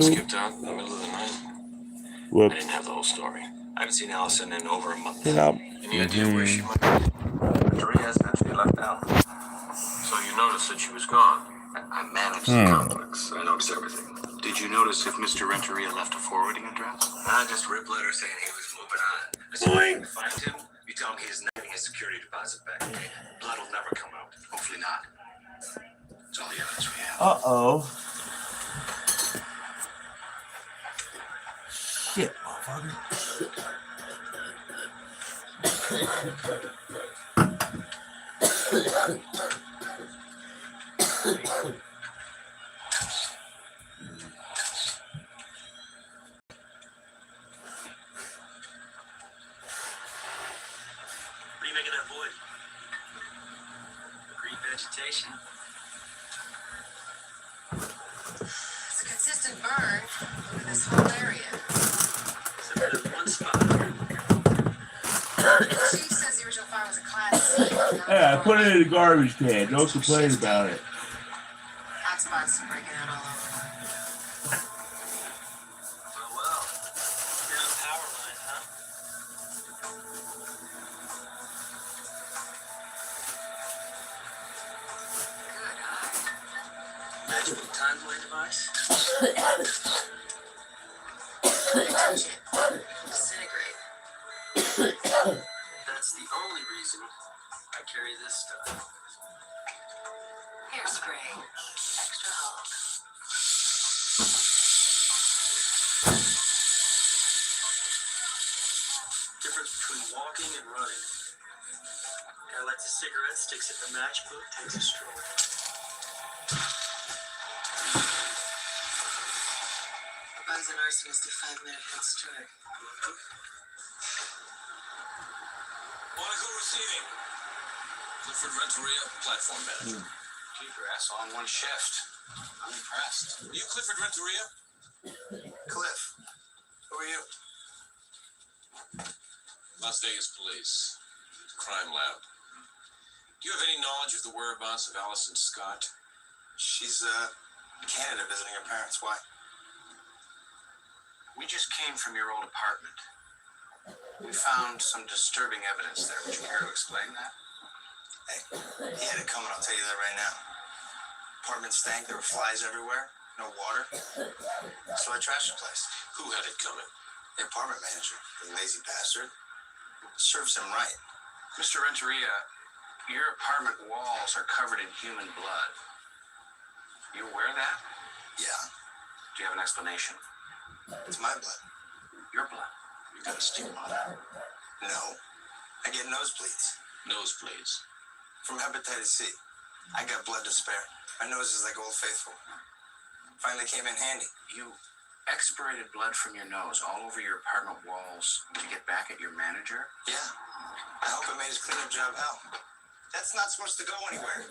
Skipped out in the middle of the night. Whoops. I didn't have the whole story. I haven't seen Allison in over a month. Yep. Any idea where she might be? Renteria hasn't actually left town. So you noticed that she was gone. I managed the complex. I noticed everything. Did you notice if Mr. Renteria left a forwarding address? I just ripped letter saying he was moving on. As soon as you find him, you tell him he's not getting his security deposit back. Blood will never come out. Hopefully not. That's all the evidence we have. Uh-oh. Shit, motherfucker. What are you making that void? Green vegetation? It's a consistent burn over this whole area. It's a bit of one spot. The chief says the original fire was a Class C. Yeah, I put it in the garbage can. Don't complain about it. Hot spots breaking out all over. Well. Down the power line, huh? Good eye. Magical time delay device? Touch it. Disintegrate. That's the only reason I carry this stuff. Hairspray. Extra Hulk. Difference between walking and running. Guy lights a cigarette, sticks it in a matchbook, takes a stroll. Buys an arsonist a 5-minute head start. Monaco receiving. Clifford Renteria, platform manager. Keep your ass on one shift. I'm impressed. Are you Clifford Renteria? Cliff. Who are you? Las Vegas Police. Crime Lab. Do you have any knowledge of the whereabouts of Allison Scott? She's, in Canada visiting her parents. Why? We just came from your old apartment. We found some disturbing evidence there. Would you care to explain that? Hey, he had it coming, I'll tell you that right now. Apartment stank, there were flies everywhere, no water. So I trashed the place. Who had it coming? The apartment manager, the lazy bastard. Serves him right. Mr. Renteria, your apartment walls are covered in human blood. You aware of that? Yeah. Do you have an explanation? It's my blood. Your blood. You got a stigma on it. No. I get nosebleeds. Nosebleeds? From hepatitis C. I got blood to spare. My nose is like Old Faithful. Finally came in handy. You expirated blood from your nose all over your apartment walls to get back at your manager? Yeah. I hope it made his cleanup job hell. That's not supposed to go anywhere.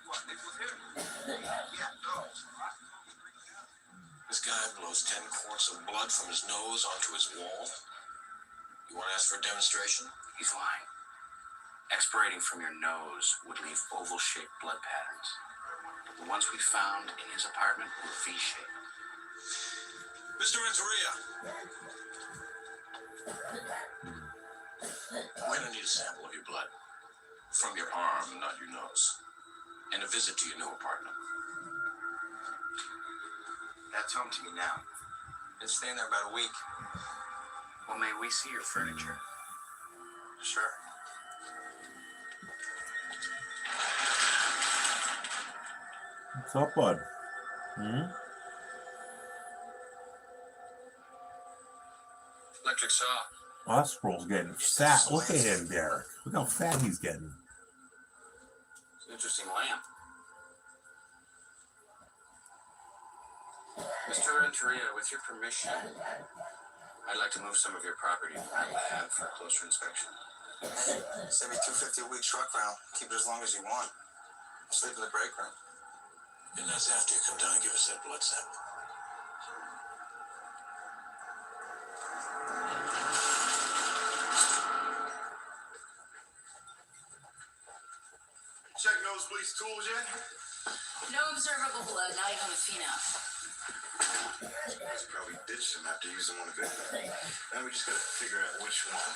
What, Nick was here? Yeah, no. This guy blows 10 quarts of blood from his nose onto his wall. You want to ask for a demonstration? He's lying. Expirating from your nose would leave oval-shaped blood patterns. But the ones we found in his apartment were V-shaped. Mr. Renteria. We're going to need a sample of your blood. From your arm, not your nose. And a visit to your new apartment. That's home to me now. Been staying there about a week. Well, may we see your furniture? Sure. What's up, bud? Electric saw. Osprey's getting fat. Look at him, Derek. Look how fat he's getting. It's an interesting lamp. Mr. Renteria, with your permission, I'd like to move some of your property to my lab for a closer inspection. Send me $250 a week truck round. Keep it as long as you want. Sleep in the break room. And that's after you come down and give us that blood sample. Check Nosebleed's tools yet? No observable blood, not even with phenom. Guys probably ditched him after using one of it. Now we just gotta figure out which one.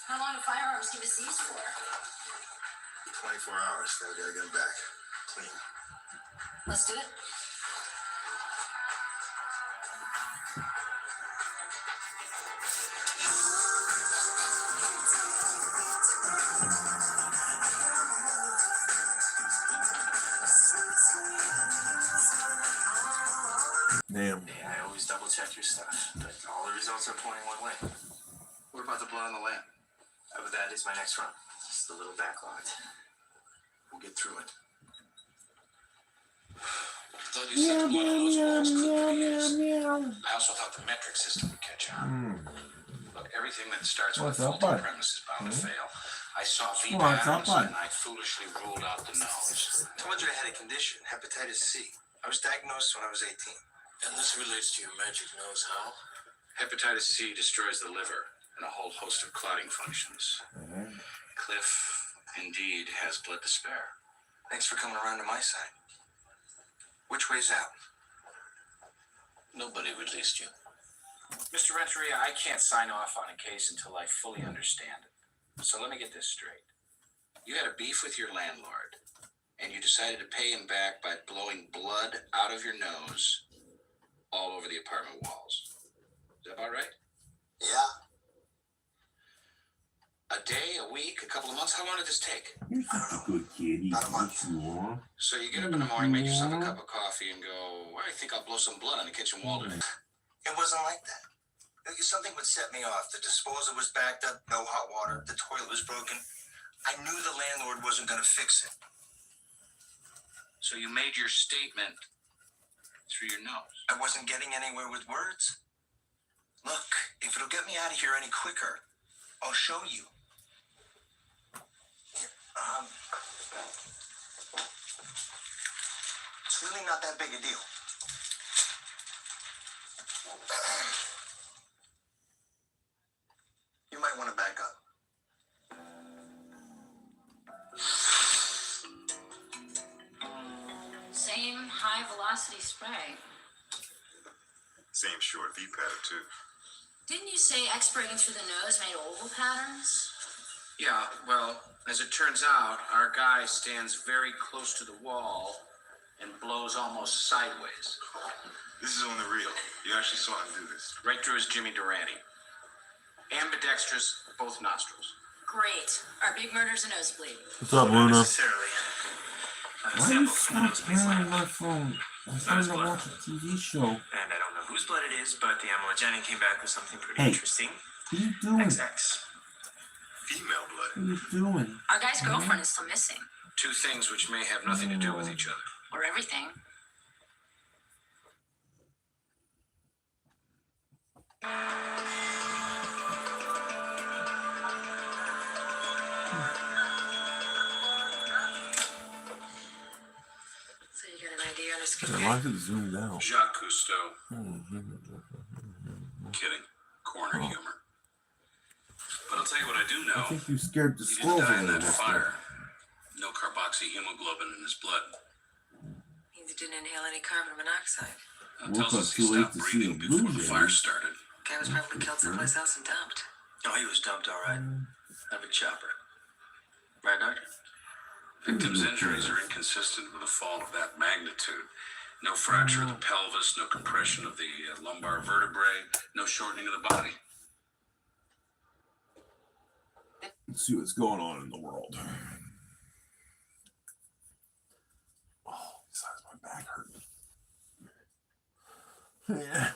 How long do firearms give us these for? 24 hours, then we gotta get him back. Clean. Let's do it. Damn. I always double check your stuff, but all the results are pointing one way. What about the blood on the lamp? That is my next run. It's a little backlogged. We'll get through it. I thought you said one of those walls could be used. I also thought the metric system would catch on. Look, everything that starts with What's a up, faulty bud? premise is bound to fail. I saw V What's up, patterns bud? and I foolishly ruled out the nose. I told you I had a condition, hepatitis C. I was diagnosed when I was 18. And this relates to your magic nose, how? Hepatitis C destroys the liver and a whole host of clotting functions. Cliff, indeed, has blood to spare. Thanks for coming around to my side. Which way's out? Nobody released you. Mr. Renteria, I can't sign off on a case until I fully understand it. So let me get this straight. You had a beef with your landlord, and you decided to pay him back by blowing blood out of your nose all over the apartment walls. Is that about right? Yeah. A day, a week, a couple of months? How long did this take? You're such a good kid. You are. So you get up in the morning, make yourself a cup of coffee, and go, I think I'll blow some blood on the kitchen wall today. It wasn't like that. Something would set me off. The disposal was backed up, no hot water. The toilet was broken. I knew the landlord wasn't going to fix it. So you made your statement through your nose. I wasn't getting anywhere with words. Look, if it'll get me out of here any quicker, I'll show you. It's really not that big a deal. You might want to back up. Same high velocity spray. Same short V pattern, too. Didn't you say expirating through the nose made oval patterns? Yeah, well, as it turns out, our guy stands very close to the wall and blows almost sideways. This is on the real. You actually saw him do this. Right through his Jimmy Durante. Ambidextrous, both nostrils. Great. Our big murder's a nosebleed. What's up, Not Luna? necessarily. Why are you stop playing my phone? I'm trying to watch a TV show. And I don't know whose blood it is, but the amyloid Jenny came back with something pretty Hey. interesting. What are you doing? XX. Female blood. What are you doing? Our guy's girlfriend is still missing. Two things which may have nothing to do with each other. Or everything. So you got an idea on his Why is it zoomed out? Jacques Cousteau. Kidding. Corner humor. But I'll tell you what I do I know. think you scared He didn't disclosure die a in little that bit. fire. No carboxyhemoglobin in his blood. He didn't inhale any carbon monoxide. That Woke tells up us he too late stopped to see breathing a before blue the jay. fire started. Guy was probably killed someplace else and dumped. Oh, he was dumped all right. Have a chopper. Right, Doctor? Victims' injuries are inconsistent with a fall of that magnitude. No fracture of the pelvis, no compression of the lumbar vertebrae, no shortening of the body. Let's see what's going on in the world. Oh, besides my back hurting. Yeah.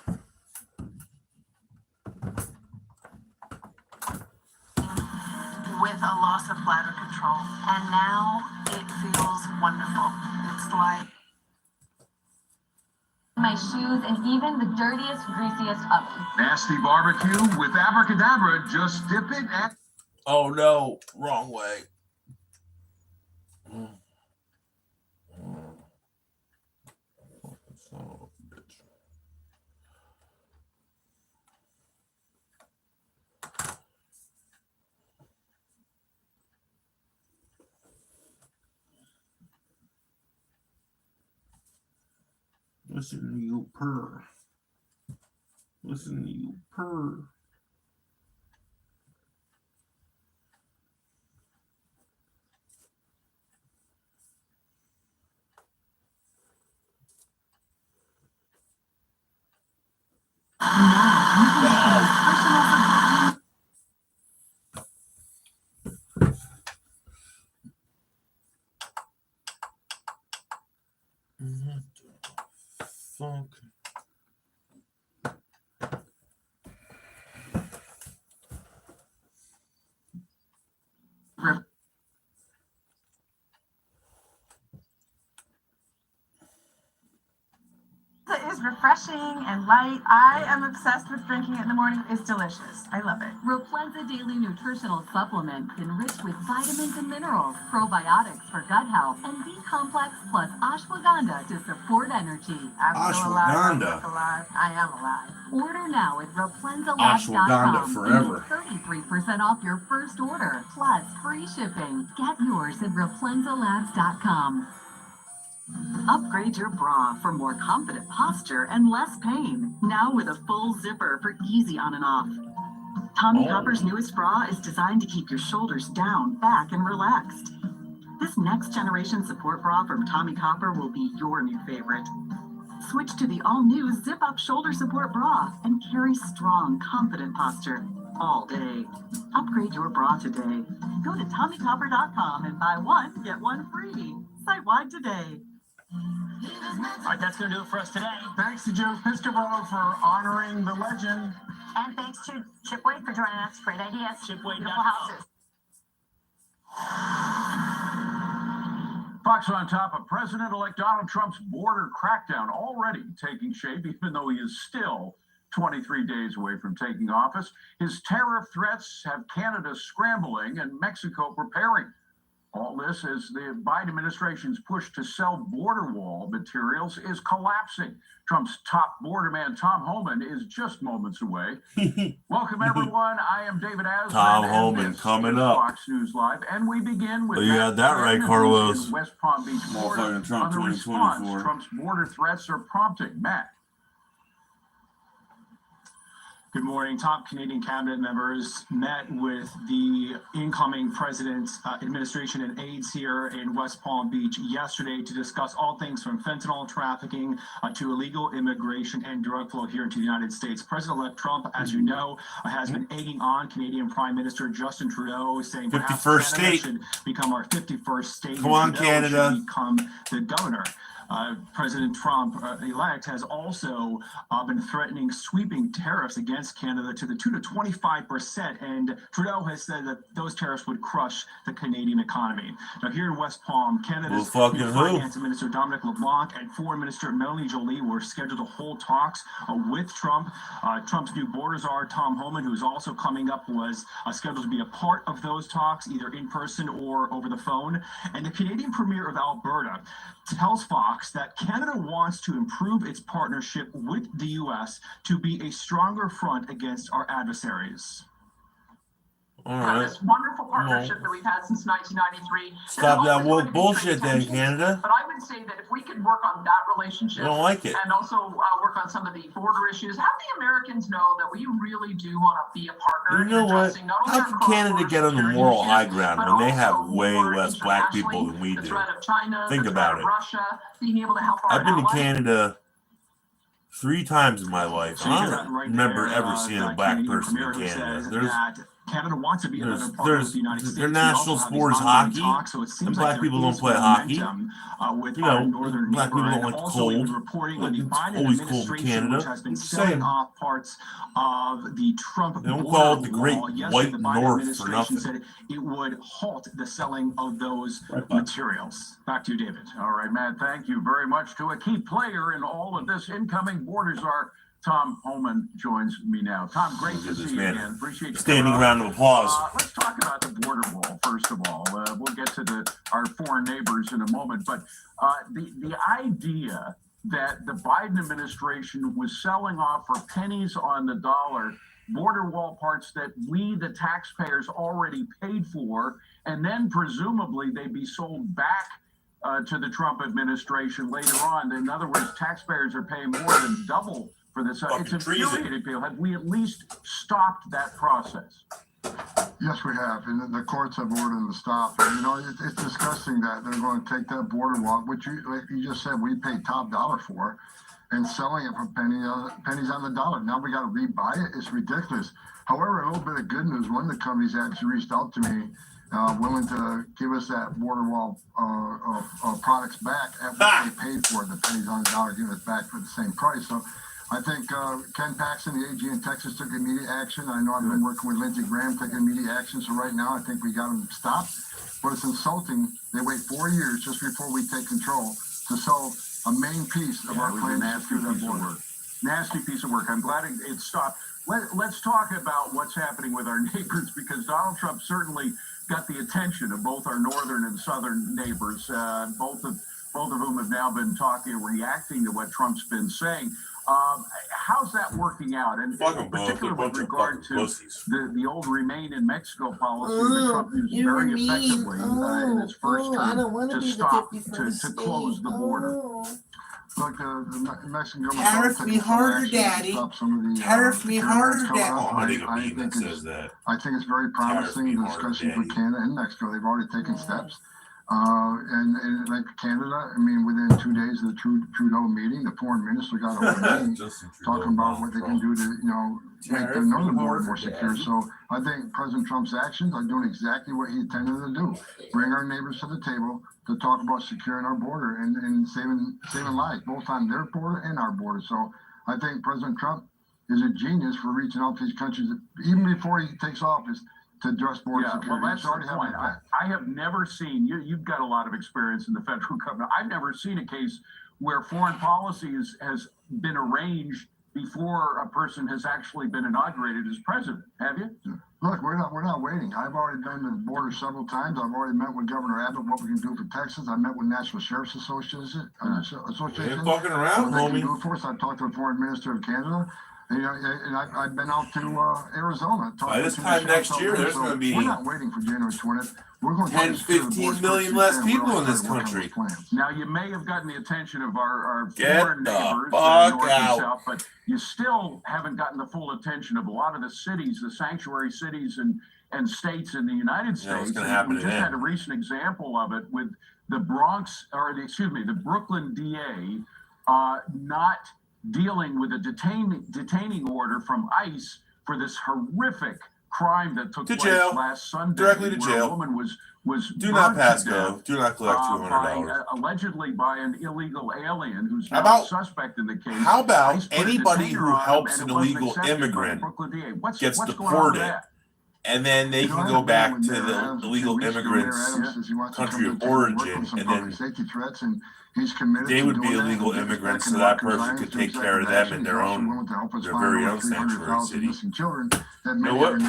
With a loss of bladder control. And now it feels wonderful. It's like my shoes, and even the dirtiest, greasiest oven. Nasty barbecue with abracadabra. Just dip it and Oh no, wrong way. Son of a bitch. Listen to you purr. Listen to you purr. What the fuck? It is refreshing and light. I am obsessed with drinking it in the morning. It's delicious. I love it. Raplenza Daily Nutritional Supplement, enriched with vitamins and minerals, probiotics for gut health, and B-complex plus ashwagandha to support energy. I'm still alive. I Ashwagandha. look alive. I am alive. Order now at Ashwagandha RaplenzALabs.com forever. to get 33% off your first order, plus free shipping. Get yours at RaplenzALabs.com. Upgrade your bra for more confident posture and less pain. Now with a full zipper for easy on and off. Tommy Copper's newest bra is designed to keep your shoulders down, back, and relaxed. This next generation support bra from Tommy Copper will be your new favorite. Switch to the all-new zip-up shoulder support bra and carry strong, confident posture all day. Upgrade your bra today. Go to TommyCopper.com and buy one, get one free. Site-wide today. All right, that's going to do it for us today. Thanks to Joe Piscopo for honoring the legend. And thanks to Chip Wade for joining us. Great ideas. Beautiful houses. Fox on top of President-elect Donald Trump's border crackdown already taking shape, even though he is still 23 days away from taking office. His tariff threats have Canada scrambling and Mexico preparing. All this as the Biden administration's push to sell border wall materials is collapsing. Trump's top border man, Tom Homan, is just moments away. Welcome, everyone. I am David Aslan. Tom Homan coming up. Fox News Live, and we begin with You got that right, Carlos. in West Palm Beach, Florida, Motherfucking Trump on the 2024. response Trump's border threats are prompting. Matt. Good morning. Top Canadian cabinet members met with the incoming president's administration and aides here in West Palm Beach yesterday to discuss all things from fentanyl trafficking to illegal immigration and drug flow here into the United States. President-elect Trump, as you know, has been egging on Canadian Prime Minister Justin Trudeau, saying perhaps 51st Canada state. should become our 51st state. Come on, Trudeau Canada. should become the governor. President Trump-elect has also been threatening sweeping tariffs against Canada to the tune of 25%, and Trudeau has said that those tariffs would crush the Canadian economy. Now, here in West Palm, Canada's Finance Minister Dominic LeBlanc and Foreign Minister Melanie Joly were scheduled to hold talks with Trump. Trump's new border czar, Tom Homan, who's also coming up, was scheduled to be a part of those talks, either in person or over the phone. And the Canadian Premier of Alberta tells Fox that Canada wants to improve its partnership with the U.S. to be a stronger front against our adversaries. All right. This wonderful partnership that we've had since 1993. Stop that woke bullshit then, Canada. But I would say that if we could work on that relationship, I don't like it. and also work on some of the border issues, have the Americans know that we really do want to be a partner. You know what? How can Canada get on the moral high ground when they have way less black people than we do? Think about it. Russia, being able to help I've been to Canada 3 times in my life. I don't remember ever seeing a black person in Canada. Canada wants to be another partner There's with the United States. their national sport is hockey. And black people don't play hockey. You know, black people don't like the cold. It's always cold in Canada. Has been Just selling saying. off parts of the Trump They don't border call it the Great wall. Yesterday, White the Biden North for administration nothing. said it would halt the selling of those Right, bud. materials. Back to you, David. All right, Matt, thank you very much. To a key player in all of this, incoming border czar Tom Homan joins me now. Tom, great to see you again. Appreciate you. Standing round of applause. Let's talk about the border wall, first of all. We'll get to our foreign neighbors in a moment. But the idea that the Biden administration was selling off for pennies on the dollar border wall parts that we, the taxpayers, already paid for, and then presumably they'd be sold back to the Trump administration later on. In other words, taxpayers are paying more than double for this. It's infuriating people. Have we at least stopped that process? Yes, we have, and the courts have ordered them to stop. And, it's disgusting that they're going to take that border wall, which like you just said, we paid top dollar for, and selling it for pennies on the dollar. Now we got to rebuy it. It's ridiculous. However, a little bit of good news. One of the companies actually reached out to me, willing to give us that border wall products back at what they paid for it, the pennies on the dollar, giving it back for the same price. So I think Ken Paxton, the AG in Texas, took immediate action. I know I've been working with Lindsey Graham, taking immediate action. So right now, I think we got them stopped. But it's insulting. They wait 4 years just before we take control to sell a main piece of our plan. Nasty piece of work. Nasty piece of work. I'm glad it stopped. Let's talk about what's happening with our neighbors, because Donald Trump certainly got the attention of both our northern and southern neighbors, both of whom have now been reacting to what Trump's been saying. How's that working out? And particularly with regard to the old Remain in Mexico policy that Trump used very effectively in his first term to close the border. Look, the Mexican government. Tariff me harder, Daddy. Tariff me harder, Daddy. I think it's very promising, the discussions with Canada and Mexico. They've already taken steps. And like Canada, I mean, within 2 days of the Trudeau meeting, the foreign minister got a meeting talking about what they can do to, make the northern border more secure. So I think President Trump's actions are doing exactly what he intended to do: bring our neighbors to the table to talk about securing our border and saving lives, both on their border and our border. So I think President Trump is a genius for reaching out to these countries even before he takes office to address border security. Well, that's the point. I have never seen, you've got a lot of experience in the federal government. I've never seen a case where foreign policy has been arranged before a person has actually been inaugurated as president. Have you? Look, we're not waiting. I've already been to the border several times. I've already met with Governor Abbott what we can do for Texas. I met with National Sheriff's Association. Ain't fucking around, homie. I've talked to the foreign minister of Canada. And I've been out to Arizona. By this time next year, there's going to be we're not waiting for January 20th. We're going to 10, 15 million less people in this country. Now, you may have gotten the attention of our Get foreign the neighbors, fuck north out. and south, but you still haven't gotten the full attention of a lot of the cities, the sanctuary cities and states in the United States. What's going to happen we just had a recent example of it with the the Brooklyn DA not dealing with a detaining order from ICE for this horrific crime that took place last Sunday. Directly to where jail. A woman was Do not pass go. Do not collect $200. Allegedly by an illegal alien who's now a suspect in the case. How about anybody who helps an illegal immigrant gets deported, and then they can go back to the illegal immigrant's country of origin, and then they would be illegal immigrants, so that person could take care of them in their very own sanctuary city. You know what?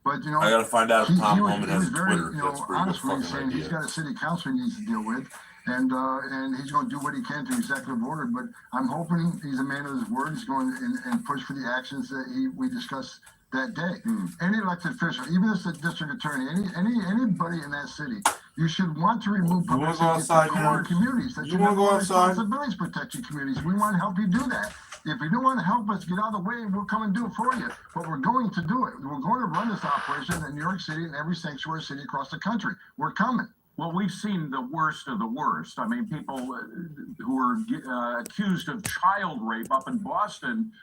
But I gotta find out if Tom Homan has a Twitter. That's pretty good honestly fucking saying he's idea. got a city council he needs to deal with, and he's going to do what he can to executive order. But I'm hoping he's a man of his word. He's going and push for the actions that we discussed that day. Any elected official, even as the district attorney, anybody in that city, you should want to remove public safety from core communities. That You want to go outside? Responsibilities protect your communities. We want to help you do that. If you don't want to help us get out of the way, we'll come and do it for you. But we're going to do it. We're going to run this operation in New York City and every sanctuary city across the country. We're coming. Well, we've seen the worst of the worst. I mean, people who are accused of child rape up in Boston,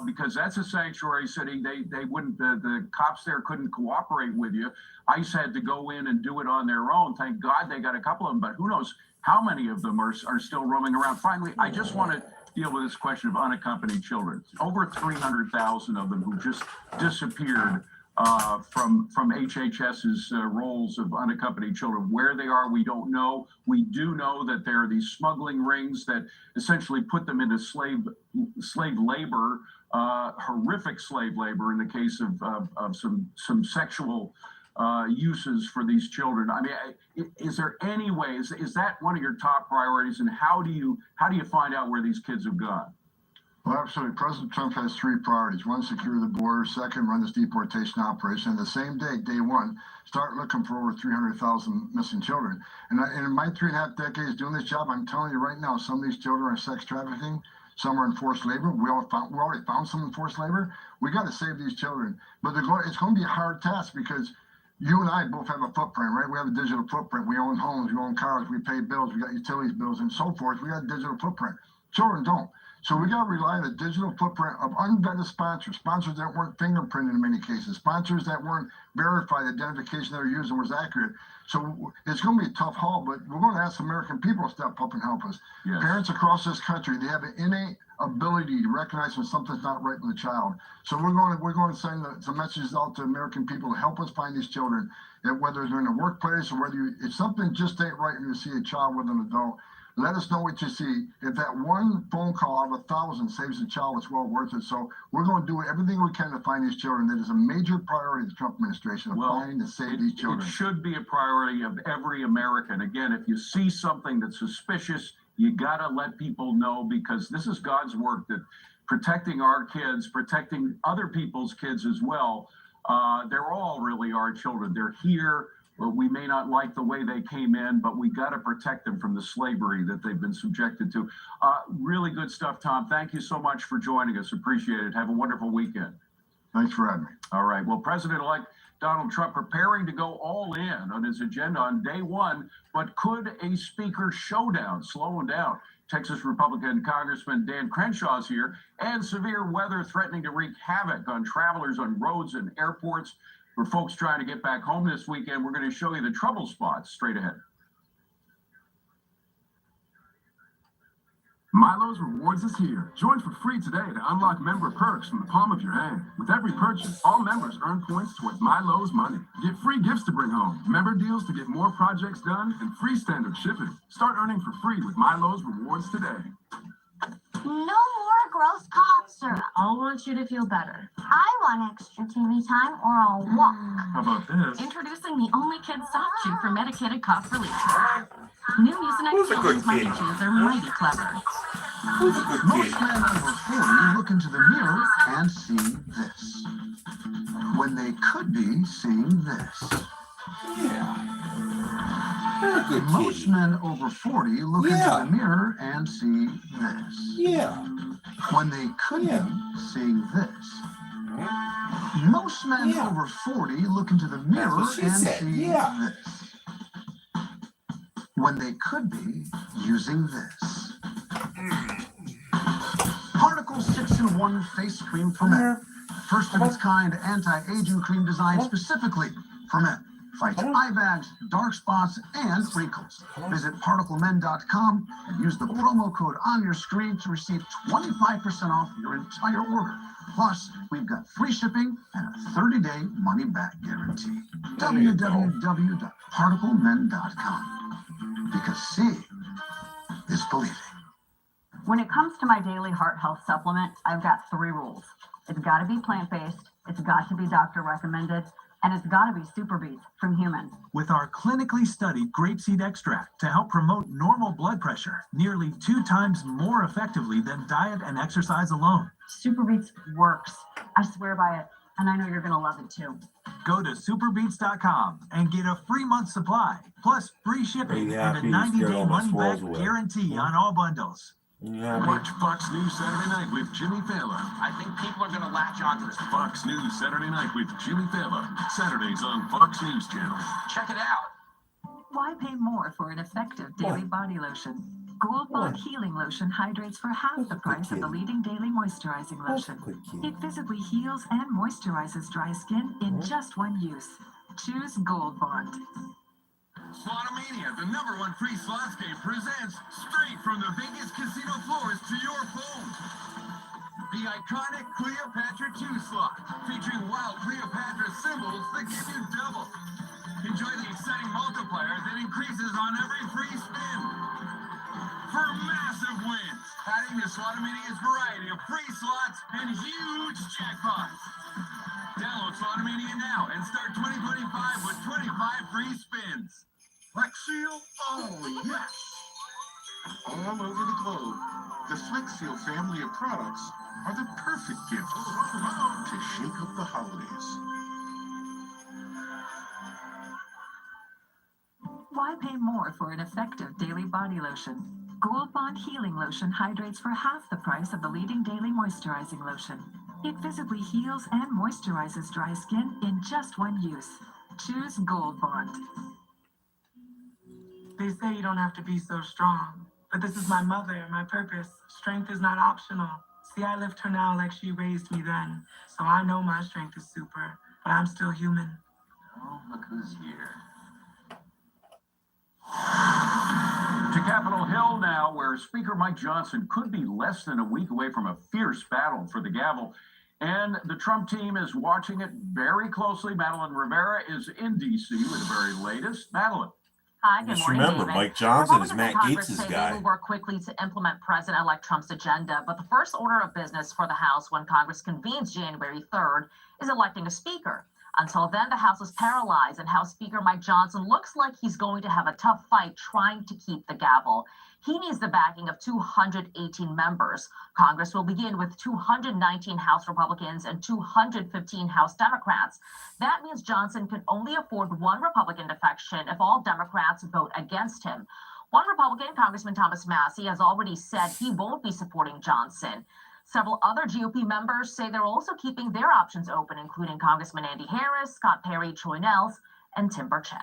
because that's a sanctuary city. They wouldn't. The cops there couldn't cooperate with you. ICE had to go in and do it on their own. Thank God they got a couple of them, but who knows how many of them are still roaming around. Finally, I just want to deal with this question of unaccompanied children. Over 300,000 of them who just disappeared from HHS's rolls of unaccompanied children. Where they are, we don't know. We do know that there are these smuggling rings that essentially put them into slave labor, horrific slave labor in the case of some sexual uses for these children. I mean, is there any way, is that one of your top priorities, and how do you find out where these kids have gone? Well, absolutely. President Trump has three priorities. One, secure the border. Second, run this deportation operation. And the same day one, start looking for over 300,000 missing children. And in my 3.5 decades doing this job, I'm telling you right now, some of these children are sex trafficking. Some are in forced labor. We already found some in forced labor. We got to save these children. But it's going to be a hard task because you and I both have a footprint, right? We have a digital footprint. We own homes, we own cars, we pay bills, we got utilities bills and so forth. We got a digital footprint. Children don't. So we got to rely on the digital footprint of unvetted sponsors that weren't fingerprinted in many cases, sponsors that weren't verified, identification they were using was accurate. So it's going to be a tough haul, but we're going to ask American people to step up and help us. Yes. Parents across this country, they have an innate ability to recognize when something's not right with the child. So we're going to send some messages out to American people to help us find these children, and whether they're in the workplace or if something just ain't right when you see a child with an adult. Let us know what you see. If that one phone call out of 1,000 saves a child, it's well worth it. So we're going to do everything we can to find these children. That is a major priority of the Trump administration, to find and save these children. It should be a priority of every American. Again, if you see something that's suspicious, you got to let people know, because this is God's work, that protecting our kids, protecting other people's kids as well. They're all really our children. They're here. We may not like the way they came in, but we got to protect them from the slavery that they've been subjected to. Really good stuff, Tom. Thank you so much for joining us. Appreciate it. Have a wonderful weekend. Thanks for having me. All right. Well, President-elect Donald Trump preparing to go all in on his agenda on day one, but could a speaker showdown slow him down? Texas Republican Congressman Dan Crenshaw's here, and severe weather threatening to wreak havoc on travelers on roads and airports. For folks trying to get back home this weekend, we're going to show you the trouble spots straight ahead. Milo's Rewards is here. Join for free today to unlock member perks from the palm of your hand. With every purchase, all members earn points towards Milo's money. Get free gifts to bring home, member deals to get more projects done, and free standard shipping. Start earning for free with Milo's Rewards today. No more gross cough syrup. I'll want you to feel better. I want extra TV time or I'll walk. How about this? Introducing the only kid soft chew for medicated cough relief. New Mucinex Children's Mighty Chews are mighty clever. Most men over 40 look into the mirror and see this, when they could be seeing this. Most men over 40 look into the mirror and see this. When they could be seeing this. Most men over 40 look into the mirror and see this. When they could be using this. Particle 6-in-1 face cream for men. First of its kind anti-aging cream designed specifically for men. Fights eye bags, dark spots, and wrinkles. Visit particlemen.com and use the promo code on your screen to receive 25% off your entire order. Plus, we've got free shipping and a 30-day money-back guarantee. www.particlemen.com. Because seeing is believing. When it comes to my daily heart health supplement, I've got 3 rules. It's got to be plant-based, it's got to be doctor recommended, and it's got to be Super Beets from humans. With our clinically studied grapeseed extract to help promote normal blood pressure nearly 2 times more effectively than diet and exercise alone. Super Beets works. I swear by it, and I know you're going to love it too. Go to superbeets.com and get a free month supply, plus free shipping and a 90-day money-back guarantee on all bundles. Watch Fox News Saturday Night with Jimmy Fallon. I think people are going to latch onto this. Fox News Saturday Night with Jimmy Fallon. Saturdays on Fox News Channel. Check it out. Why pay more for an effective daily body lotion? Gold Bond Healing Lotion hydrates for half the price of the leading daily moisturizing lotion. It visibly heals and moisturizes dry skin in just one use. Choose Gold Bond. Slotomania, the #1 free slots game, presents straight from the Vegas casino floors to your phone. The iconic Cleopatra 2 slot, featuring wild Cleopatra symbols that give you double. Enjoy the exciting multiplier that increases on every free spin. For massive wins, adding to Slotomania's variety of free slots and huge jackpots. Download Slotomania now and start 2025 with 25 free spins. Flex Seal? Oh, yes. All over the globe, the Flex Seal family of products are the perfect gift to shake up the holidays. Why pay more for an effective daily body lotion? Gold Bond Healing Lotion hydrates for half the price of the leading daily moisturizing lotion. It visibly heals and moisturizes dry skin in just one use. Choose Gold Bond. They say you don't have to be so strong, but this is my mother, my purpose. Strength is not optional. See, I lift her now like she raised me then, so I know my strength is super, but I'm still human. Oh, look who's here. To Capitol Hill now, where Speaker Mike Johnson could be less than a week away from a fierce battle for the gavel. And the Trump team is watching it very closely. Madeline Rivera is in D.C. with the very latest. Madeline. Hi, good Just morning, remember, David. Mike Johnson is Republicans in Matt Congress Gaetz' say guy. They will work quickly to implement President-elect Trump's agenda, but the first order of business for the House when Congress convenes January 3rd is electing a speaker. Until then, the House is paralyzed, and House Speaker Mike Johnson looks like he's going to have a tough fight trying to keep the gavel. He needs the backing of 218 members. Congress will begin with 219 House Republicans and 215 House Democrats. That means Johnson can only afford one Republican defection if all Democrats vote against him. One Republican, Congressman Thomas Massie, has already said he won't be supporting Johnson. Several other GOP members say they're also keeping their options open, including Congressman Andy Harris, Scott Perry, Troy Nehls, and Tim Burchett.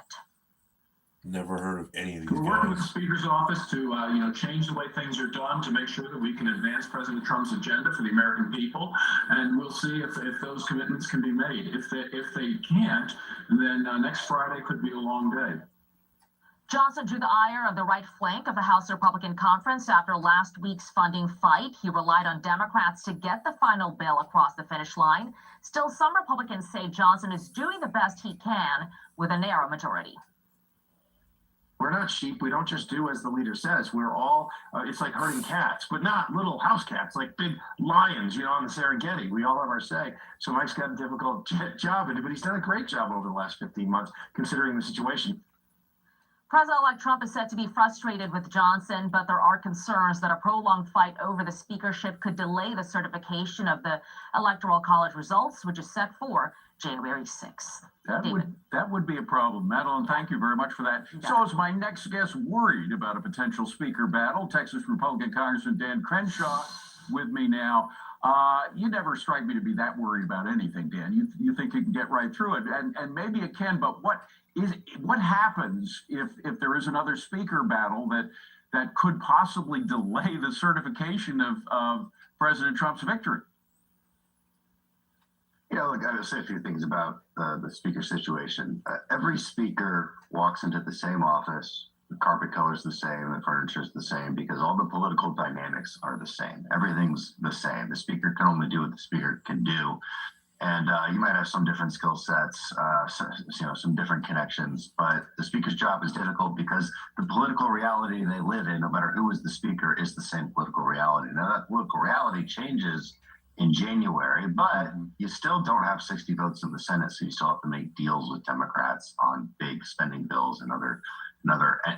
Never heard of any of these We're working with the guys. Speaker's office to, change the way things are done to make sure that we can advance President Trump's agenda for the American people, and we'll see if those commitments can be made. If they can't, then next Friday could be a long day. Johnson drew the ire of the right flank of the House Republican Conference after last week's funding fight. He relied on Democrats to get the final bill across the finish line. Still, some Republicans say Johnson is doing the best he can with a narrow majority. We're not sheep. We don't just do as the leader says. We're all, it's like herding cats, but not little house cats, like big lions, on the Serengeti. We all have our say. So Mike's got a difficult job, but he's done a great job over the last 15 months, considering the situation. President-elect Trump is said to be frustrated with Johnson, but there are concerns that a prolonged fight over the speakership could delay the certification of the Electoral College results, which is set for January 6th. That would be a problem. Madeline, thank you very much for that. So is my next guest worried about a potential speaker battle? Texas Republican Congressman Dan Crenshaw with me now. You never strike me to be that worried about anything, Dan. You think you can get right through it, and maybe it can. But what happens if there is another speaker battle that could possibly delay the certification of President Trump's victory? Yeah, look, I would say a few things about the speaker situation. Every speaker walks into the same office. The carpet color's the same, the furniture's the same, because all the political dynamics are the same. Everything's the same. The speaker can only do what the speaker can do. And you might have some different skill sets, some different connections, but the speaker's job is difficult because the political reality they live in, no matter who is the speaker, is the same political reality. Now, that political reality changes in January, but you still don't have 60 votes in the Senate, so you still have to make deals with Democrats on big spending bills and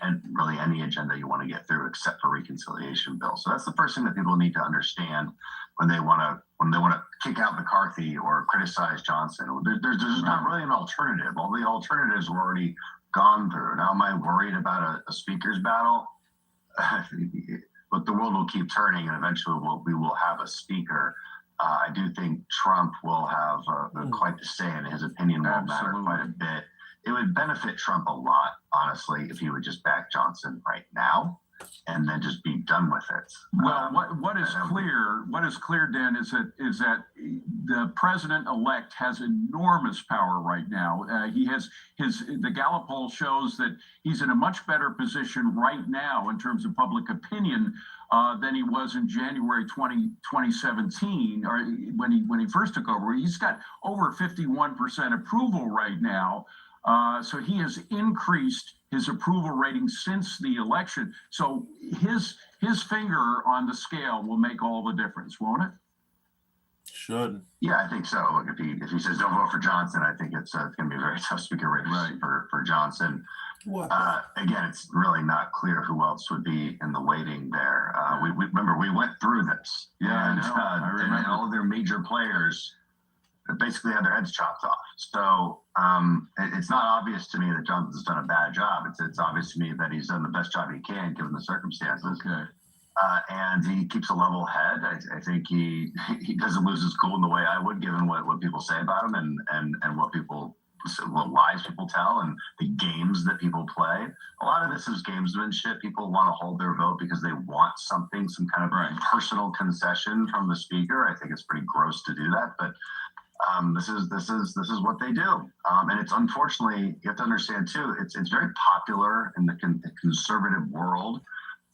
and really any agenda you want to get through, except for reconciliation bills. So that's the first thing that people need to understand when they want to kick out McCarthy or criticize Johnson. There's not really an alternative. All the alternatives were already gone through. Now, am I worried about a speaker's battle? Look, the world will keep turning, and eventually we will have a speaker. I do think Trump will have quite the say, and his opinion will matter quite a bit. It would benefit Trump a lot, honestly, if he would just back Johnson right now and then just be done with it. Well, what is clear, Dan, is that the president-elect has enormous power right now. He has the Gallup poll shows that he's in a much better position right now in terms of public opinion than he was in January 2017, or when he first took over. He's got over 51% approval right now. So he has increased his approval rating since the election. So his finger on the scale will make all the difference, won't it? Should. Yeah, I think so. Look, if he says don't vote for Johnson, I think it's going to be a very tough speaker race for Johnson. Again, it's really not clear who else would be in the waiting there. We remember we went through this. Yeah, and, I remember. and all of their major players basically had their heads chopped off. So it's not obvious to me that Johnson's done a bad job. It's obvious to me that he's done the best job he can given the circumstances. Okay. And he keeps a level head. I think he doesn't lose his cool in the way I would, given what people say about him and what lies people tell and the games that people play. A lot of this is gamesmanship. People want to hold their vote because they want something, some kind of personal concession from the speaker. I think it's pretty gross to do that, but this is what they do. And it's unfortunately, you have to understand too, it's very popular in the conservative world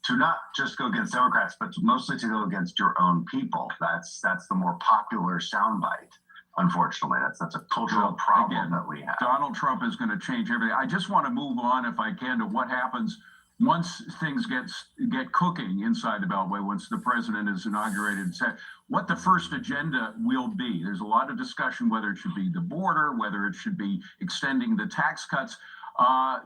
to not just go against Democrats, but mostly to go against your own people. That's the more popular soundbite. Unfortunately, that's a cultural problem that we have. Donald Trump is going to change everything. I just want to move on, if I can, to what happens once things get cooking inside the Beltway, once the president is inaugurated, what the first agenda will be. There's a lot of discussion whether it should be the border, whether it should be extending the tax cuts.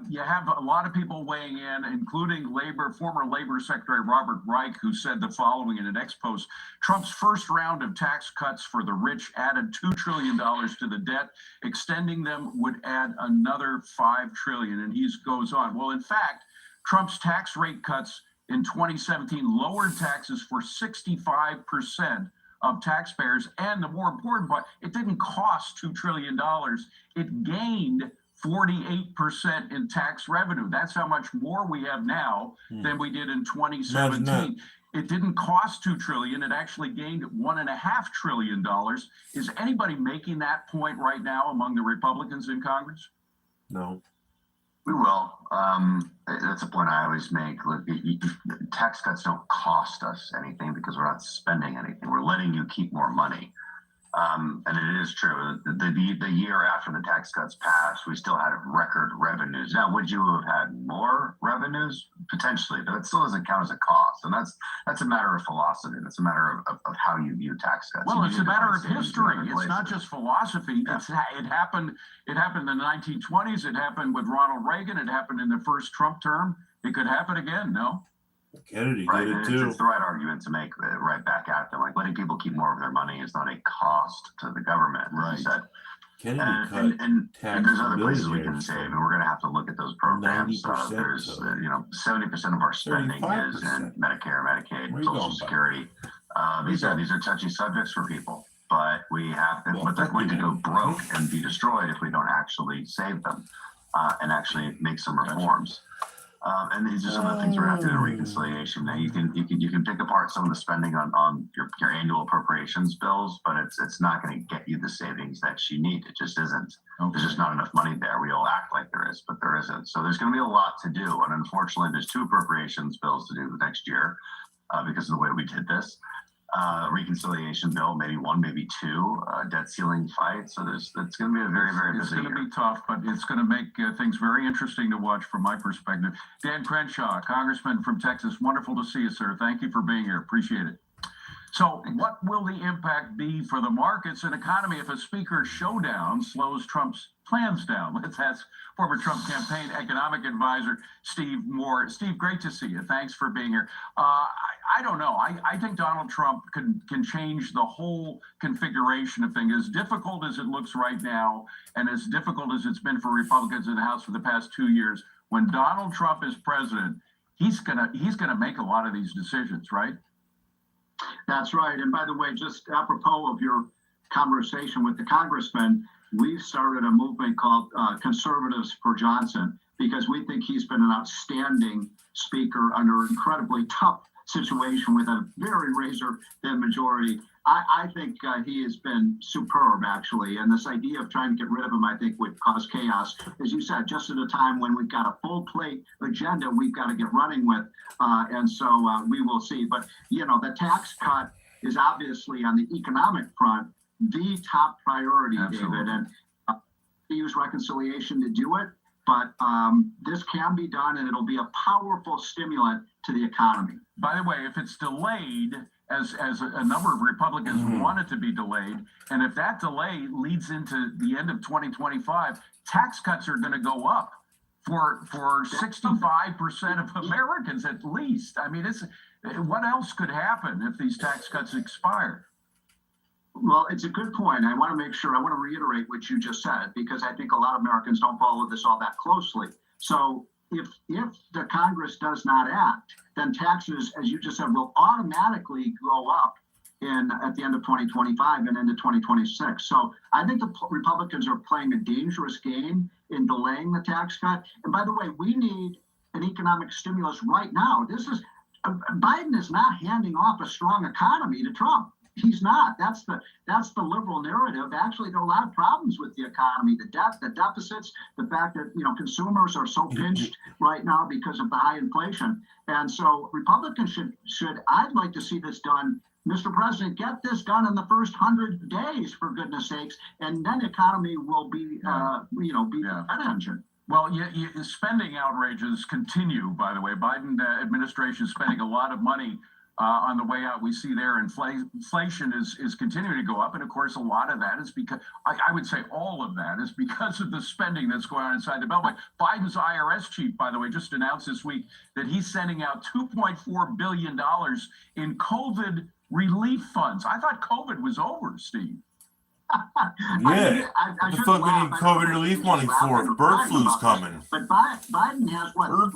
You have a lot of people weighing in, including former Labor Secretary Robert Reich, who said the following in an ex-post: Trump's first round of tax cuts for the rich added $2 trillion to the debt. Extending them would add another $5 trillion. And he goes on. Well, in fact, Trump's tax rate cuts in 2017 lowered taxes for 65% of taxpayers. And the more important part, it didn't cost $2 trillion. It gained 48% in tax revenue. That's how much more we have now than we did in 2017. It didn't cost $2 trillion. It actually gained $1.5 trillion. Is anybody making that point right now among the Republicans in Congress? No. We will. That's a point I always make. Look, tax cuts don't cost us anything because we're not spending anything. We're letting you keep more money. And it is true. The year after the tax cuts passed, we still had record revenues. Now, would you have had more revenues? Potentially, but it still doesn't count as a cost. And that's a matter of philosophy. That's a matter of how you view tax cuts. Well, it's a matter of history. It's not just philosophy. Yeah. It happened in the 1920s. It happened with Ronald Reagan. It happened in the first Trump term. It could happen again, no? Kennedy did it too. It's the right argument to make right back at them. Like, letting people keep more of their money is not a cost to the government. Right. Kennedy cut and tax there's other places we can save, and we're going to have to look at those programs. 90%, 70% of our spending is in Medicare, Medicaid, Social Security. These are touchy subjects for people, but but they're going to go broke and be destroyed if we don't actually save them and actually make some reforms. And these are some of the things we're going to have to do in reconciliation. Now, you can pick apart some of the spending on your annual appropriations bills, but it's not going to get you the savings that you need. It just isn't. Okay. There's just not enough money there. We all act like there is, but there isn't. So there's going to be a lot to do. And unfortunately, there's 2 appropriations bills to do next year because of the way we did this. Reconciliation bill, maybe 1, maybe 2, debt ceiling fight. So it's going to be a very, very busy year. It's going to be tough, but it's going to make things very interesting to watch from my perspective. Dan Crenshaw, Congressman from Texas. Wonderful to see you, sir. Thank you for being here. Appreciate it. So what will the impact be for the markets and economy if a speaker showdown slows Trump's plans down? Let's ask former Trump campaign economic advisor Steve Moore. Steve, great to see you. Thanks for being here. I don't know. I think Donald Trump can change the whole configuration of things. As difficult as it looks right now, and as difficult as it's been for Republicans in the House for the past 2 years, when Donald Trump is president, he's gonna make a lot of these decisions, right? That's right. And by the way, just apropos of your conversation with the congressman, we've started a movement called Conservatives for Johnson, because we think he's been an outstanding speaker under an incredibly tough situation with a very razor-thin majority. I think he has been superb, actually. And this idea of trying to get rid of him, I think, would cause chaos. As you said, just at a time when we've got a full plate agenda we've got to get running with. And so we will see. But, the tax cut is obviously on the economic front the top priority, Absolutely. David. And we use reconciliation to do it. But this can be done, and it'll be a powerful stimulant to the economy. By the way, if it's delayed, as a number of Republicans want it to be delayed, and if that delay leads into the end of 2025, tax cuts are going to go up. for 65% of Americans at least. I mean, what else could happen if these tax cuts expire? Well, it's a good point. I want to reiterate what you just said, because I think a lot of Americans don't follow this all that closely. So if the Congress does not act, then taxes, as you just said, will automatically go up at the end of 2025 and into 2026. So I think the Republicans are playing a dangerous game in delaying the tax cut. And by the way, we need an economic stimulus right now. Biden is not handing off a strong economy to Trump. He's not. That's the liberal narrative. Actually, there are a lot of problems with the economy, the debt, the deficits, the fact that consumers are so pinched right now because of the high inflation. And so Republicans should I'd like to see this done. Mr. President, get this done in the first 100 days, for goodness sakes, and then the economy will be that engine. Well, spending outrages continue, by the way. Biden administration is spending a lot of money on the way out. We see there inflation is continuing to go up. And of course, a lot of that is because, I would say all of that is because of the spending that's going on inside the Beltway. Biden's IRS chief, by the way, just announced this week that he's sending out $2.4 billion in COVID relief funds. I thought COVID was over, Steve. Yeah. What the fuck we need COVID relief money for? Bird flu's coming. But Biden has Bird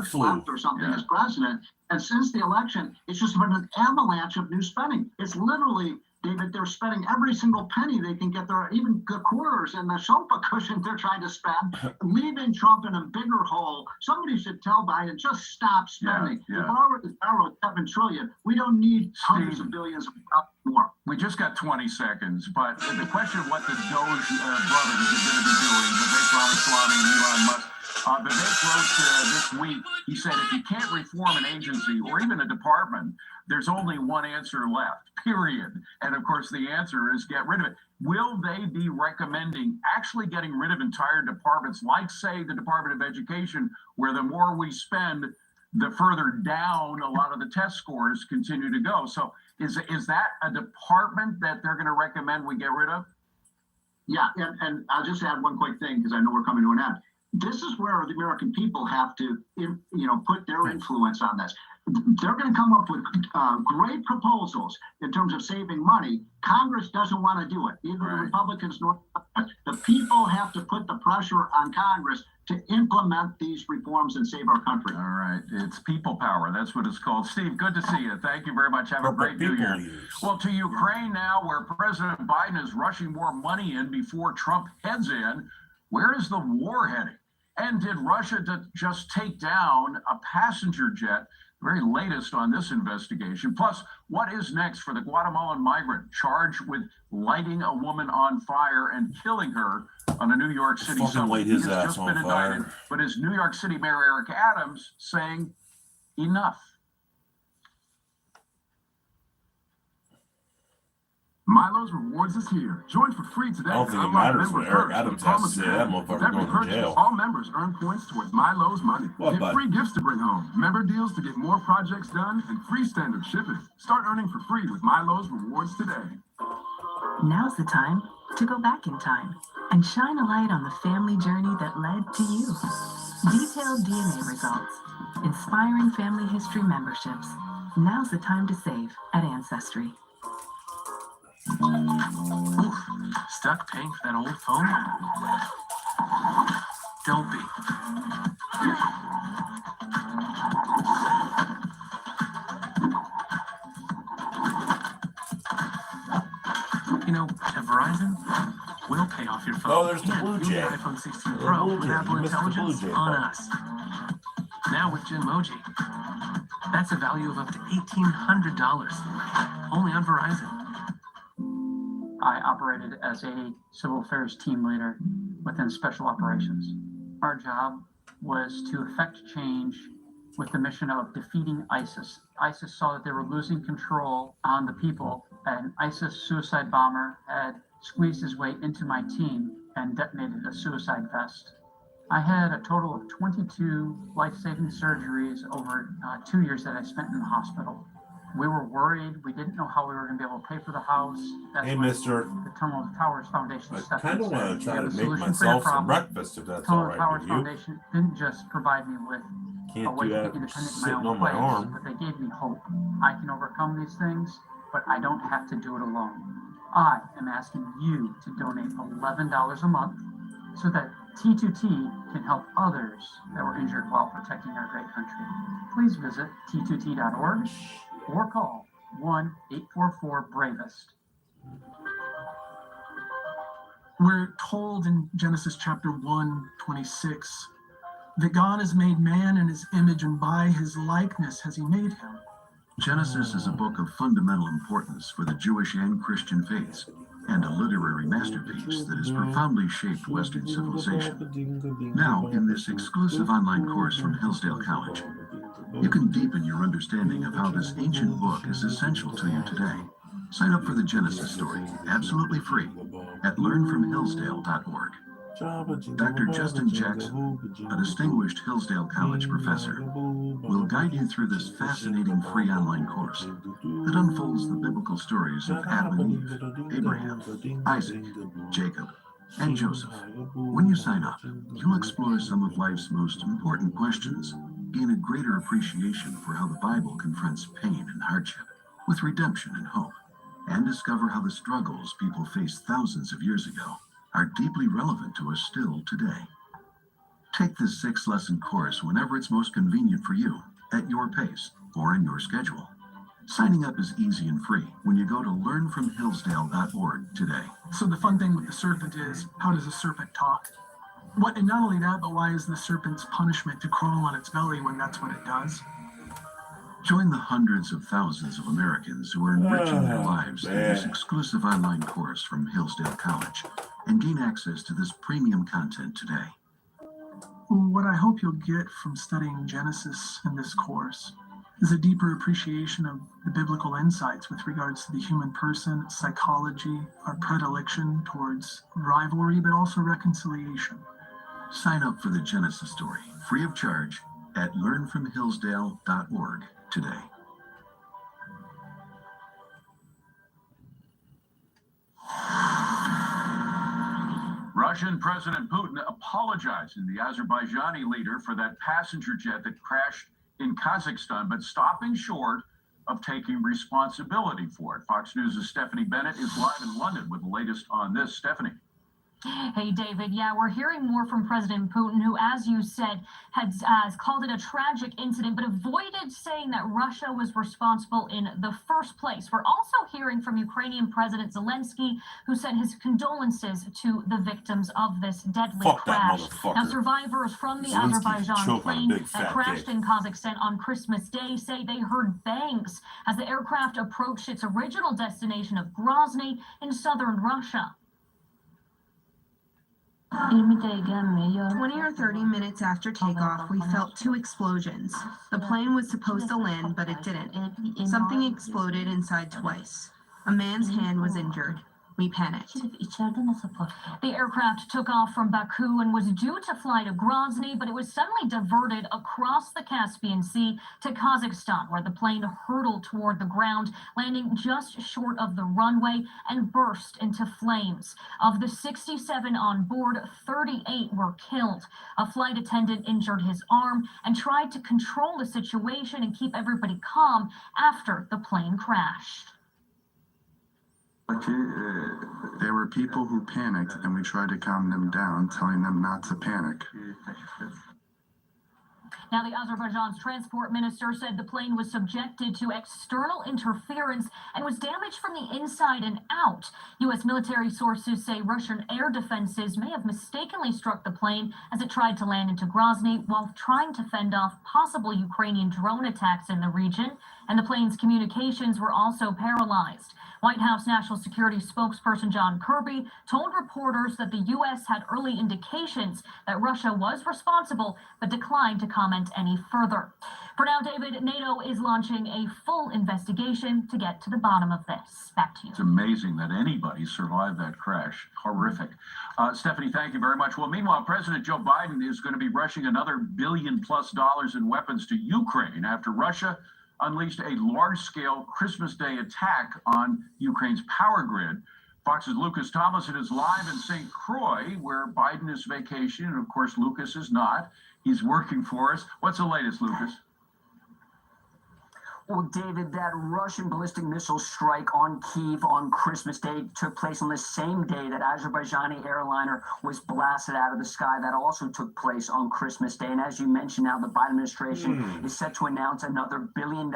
flu or something as president. And since the election, it's just been an avalanche of new spending. It's literally, David, they're spending every single penny they can get there, even the quarters and the sofa cushion they're trying to spend, leaving Trump in a bigger hole. Somebody should tell Biden, just stop spending. We've already borrowed $7 trillion. We don't need hundreds of billions more. We just got 20 seconds, but the question of what the Doge brothers are going to be doing, Vivek Ramaswamy and Elon Musk, Vivek wrote this week, he said, if you can't reform an agency or even a department, there's only one answer left, period. And of course, the answer is get rid of it. Will they be recommending actually getting rid of entire departments, like, say, the Department of Education, where the more we spend, the further down a lot of the test scores continue to go? So is that a department that they're going to recommend we get rid of? Yeah, and I'll just add one quick thing, because I know we're coming to an end. This is where the American people have to, put their influence on this. They're going to come up with great proposals in terms of saving money. Congress doesn't want to do it. Either the Republicans nor the people have to put the pressure on Congress to implement these reforms and save our country. All right. It's people power. That's what it's called. Steve, good to see you. Thank you very much. Have a great new year. Well, to Ukraine now, where President Biden is rushing more money in before Trump heads in. Where is the war heading? And did Russia just take down a passenger jet? Very latest on this investigation. Plus, what is next for the Guatemalan migrant charged with lighting a woman on fire and killing her on a New York City subway? Light his ass on fire. Indicted, but is New York City Mayor Eric Adams saying enough? Milo's Rewards is here. Join for free today. I don't think it matters what Eric Adams has to say. That motherfucker going to jail. All members earn points towards Milo's money. Get free gifts to bring home, member deals to get more projects done, and free standard shipping. Start earning for free with Milo's Rewards today. Now's the time to go back in time and shine a light on the family journey that led to you. Detailed DNA results, inspiring family history memberships. Now's the time to save at Ancestry. Oof, stuck paying for that old phone? Don't be. At Verizon, we'll pay off your phone. Oh, there's the Blue Jay. iPhone 16 Pro with Apple Intelligence on us. Now with Genmoji. That's a value of up to $1,800. Only on Verizon. I operated as a civil affairs team leader within special operations. Our job was to effect change with the mission of defeating ISIS. ISIS saw that they were losing control on the people. An ISIS suicide bomber had squeezed his way into my team and detonated a suicide vest. I had a total of 22 life-saving surgeries over 2 years that I spent in the hospital. We were worried. We didn't know how we were going to be able to pay for the house. That's Hey, when mister. the Terminal Towers Foundation I stepped kind in of and want said, to try "We to have a make solution for your myself some problem." breakfast if that's all Terminal right Towers with you. Foundation didn't just provide me with a Can't way do to that be if I'm independent in my sitting own on my place, arm. but they gave me hope. I can overcome these things, but I don't have to do it alone. I am asking you to donate $11 a month so that T2T can help others that were injured while protecting our great country. Please visit t2t.org or call 1-844-BRAVEST. We're told in Genesis chapter 1:26 that God has made man in his image, and by his likeness has he made him. Genesis is a book of fundamental importance for the Jewish and Christian faiths, and a literary masterpiece that has profoundly shaped Western civilization. Now, in this exclusive online course from Hillsdale College, you can deepen your understanding of how this ancient book is essential to you today. Sign up for the Genesis story, absolutely free, at learnfromhillsdale.org. Dr. Justin Jackson, a distinguished Hillsdale College professor, will guide you through this fascinating free online course that unfolds the biblical stories of Adam and Eve, Abraham, Isaac, Jacob, and Joseph. When you sign up, you'll explore some of life's most important questions, gain a greater appreciation for how the Bible confronts pain and hardship with redemption and hope, and discover how the struggles people faced thousands of years ago are deeply relevant to us still today. Take this 6-lesson course whenever it's most convenient for you, at your pace or in your schedule. Signing up is easy and free when you go to learnfromhillsdale.org today. So the fun thing with the serpent is, how does a serpent talk? And not only that, but why is the serpent's punishment to crawl on its belly when that's what it does? Join the hundreds of thousands of Americans who are enriching their lives through this exclusive online course from Hillsdale College and gain access to this premium content today. What I hope you'll get from studying Genesis in this course is a deeper appreciation of the biblical insights with regards to the human person, psychology, our predilection towards rivalry, but also reconciliation. Sign up for the Genesis story, free of charge, at learnfromhillsdale.org today. Russian President Putin apologizing to the Azerbaijani leader for that passenger jet that crashed in Kazakhstan, but stopping short of taking responsibility for it. Fox News' Stephanie Bennett is live in London with the latest on this. Stephanie. Hey, David. Yeah, we're hearing more from President Putin, who, as you said, had called it a tragic incident, but avoided saying that Russia was responsible in the first place. We're also hearing from Ukrainian President Zelensky, who sent his condolences to the victims of this deadly crash. Now, survivors from the Azerbaijan plane that crashed in Kazakhstan on Christmas Day say they heard bangs as the aircraft approached its original destination of Grozny in southern Russia. 20 or 30 minutes after takeoff, we felt 2 explosions. The plane was supposed to land, but it didn't. Something exploded inside twice. A man's hand was injured. We panicked. The aircraft took off from Baku and was due to fly to Grozny, but it was suddenly diverted across the Caspian Sea to Kazakhstan, where the plane hurtled toward the ground, landing just short of the runway and burst into flames. Of the 67 on board, 38 were killed. A flight attendant injured his arm and tried to control the situation and keep everybody calm after the plane crashed. There were people who panicked, and we tried to calm them down, telling them not to panic. Now, the Azerbaijan's transport minister said the plane was subjected to external interference and was damaged from the inside and out. U.S. military sources say Russian air defenses may have mistakenly struck the plane as it tried to land into Grozny while trying to fend off possible Ukrainian drone attacks in the region, and the plane's communications were also paralyzed. White House National Security spokesperson John Kirby told reporters that the U.S. had early indications that Russia was responsible, but declined to comment any further. For now, David, NATO is launching a full investigation to get to the bottom of this. Back to you. It's amazing that anybody survived that crash. Horrific. Stephanie, thank you very much. Well, meanwhile, President Joe Biden is going to be rushing another $1 billion+ in weapons to Ukraine after Russia unleashed a large-scale Christmas Day attack on Ukraine's power grid. Fox's Lucas Tomlinson is live in St. Croix, where Biden is vacationing, and of course Lucas is not. He's working for us. What's the latest, Lucas? Well, David, that Russian ballistic missile strike on Kyiv on Christmas Day took place on the same day that Azerbaijani airliner was blasted out of the sky. That also took place on Christmas Day. And as you mentioned, now the Biden administration is set to announce another $1 billion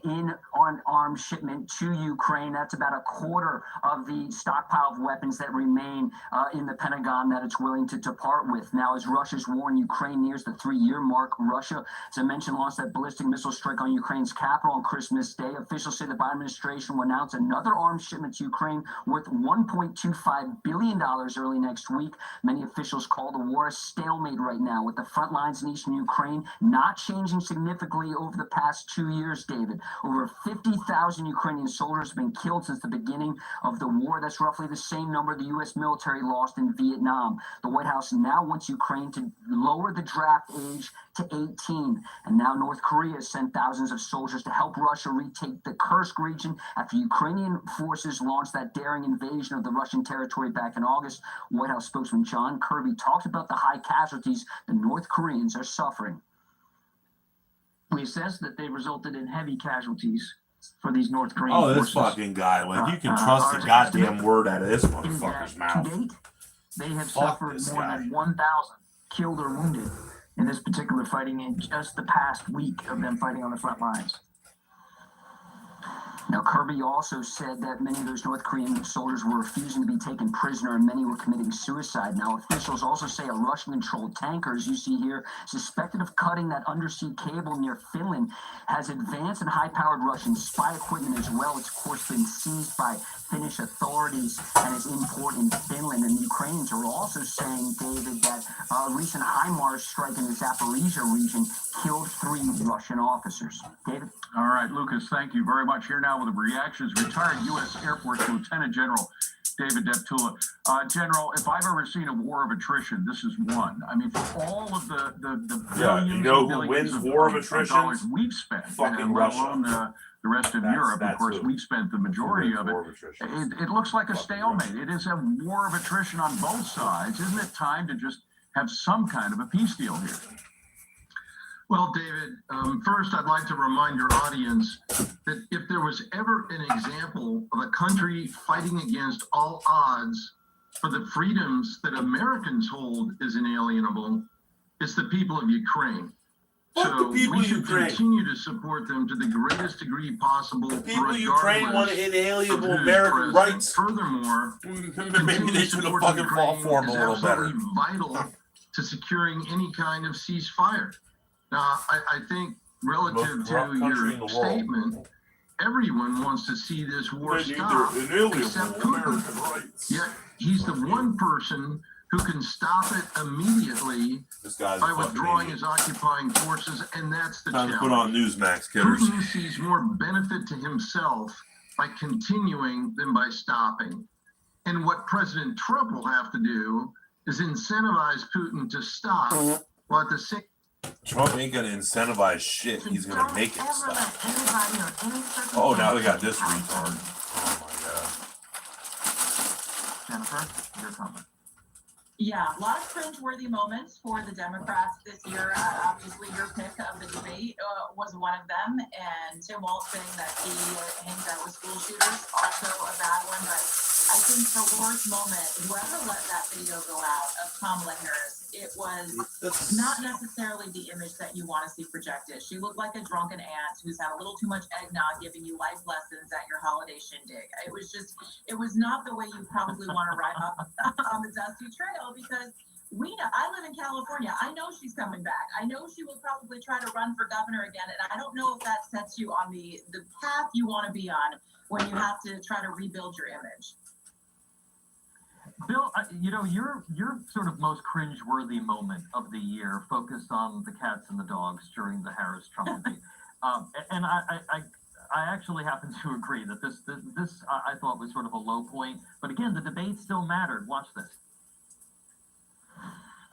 in on arms shipment to Ukraine. That's about a quarter of the stockpile of weapons that remain in the Pentagon that it's willing to part with. Now, as Russia's war in Ukraine nears the 3-year mark, Russia, as I mentioned, launched that ballistic missile strike on Ukraine's capital on Christmas Day. Officials say the Biden administration will announce another arms shipment to Ukraine worth $1.25 billion early next week. Many officials call the war a stalemate right now, with the front lines in eastern Ukraine not changing significantly over the past 2 years, David. Over 50,000 Ukrainian soldiers have been killed since the beginning of the war. That's roughly the same number the U.S. military lost in Vietnam. The White House now wants Ukraine to lower the draft age to 18. And now North Korea has sent thousands of soldiers to help Russia retake the Kursk region after Ukrainian forces launched that daring invasion of the Russian territory back in August. White House spokesman John Kirby talked about the high casualties the North Koreans are suffering. We assess that they resulted in heavy casualties for these North Korean forces. Forces. This fucking guy. Like, you can trust the goddamn word out of this motherfucker's mouth. To date, they have suffered more than 1,000 killed or wounded in this particular fighting in just the past week of them fighting on the front lines. Now, Kirby also said that many of those North Korean soldiers were refusing to be taken prisoner and many were committing suicide. Now, officials also say a Russian-controlled tanker, as you see here, suspected of cutting that undersea cable near Finland, has advanced and high-powered Russian spy equipment as well. It's, of course, been seized by Finnish authorities and is in port in Finland. And the Ukrainians are also saying, David, that a recent HIMARS strike in the Zaporizhia region killed 3 Russian officers. David? All right, Lucas, thank you very much. Here now with the reactions, retired U.S. Air Force Lieutenant General David Deptula. General, if I've ever seen a war of attrition, this is one. I mean, for all of the billions, you know who wins war of attrition? Dollars we've spent, fucking let Russia. alone the rest of Europe. Of course, we've spent the majority of it. It looks like a stalemate. It is a war of attrition on both sides. Isn't it time to just have some kind of a peace deal here? Well, David, first I'd like to remind your audience that if there was ever an example of a country fighting against all odds for the freedoms that Americans hold as inalienable, it's the people of Ukraine. So we should continue to support them to the greatest degree possible. The people of Ukraine want inalienable American rights. Furthermore, maybe they should have fucking fought for them a little better. Vital to securing any kind of ceasefire. Now, I think relative to your statement, everyone wants to see this war stop, except Putin. Yet he's the one person who can stop it immediately by withdrawing his occupying forces, and that's the challenge. Put on Newsmax, killers. Putin sees more benefit to himself by continuing than by stopping. And what President Trump will have to do is incentivize Putin to stop, while at the same Trump ain't gonna incentivize shit. He's gonna make it stop. Oh, now they got this retard. Oh my god. Jennifer, your comment. Yeah, a lot of cringe-worthy moments for the Democrats this year. Obviously, your pick of the debate was one of them, and Tim Walz saying that he hangs out with school shooters, also a bad one. But I think the worst moment, whoever let that video go out of Kamala Harris, it was not necessarily the image that you want to see projected. She looked like a drunken aunt who's had a little too much eggnog giving you life lessons at your holiday shindig. It was not the way you probably want to ride up on the dusty trail, because I live in California. I know she's coming back. I know she will probably try to run for governor again, and I don't know if that sets you on the path you want to be on when you have to try to rebuild your image. Bill, your sort of most cringe-worthy moment of the year focused on the cats and the dogs during the Harris-Trump debate, and I actually happen to agree that this I thought was sort of a low point. But again, the debate still mattered. Watch this.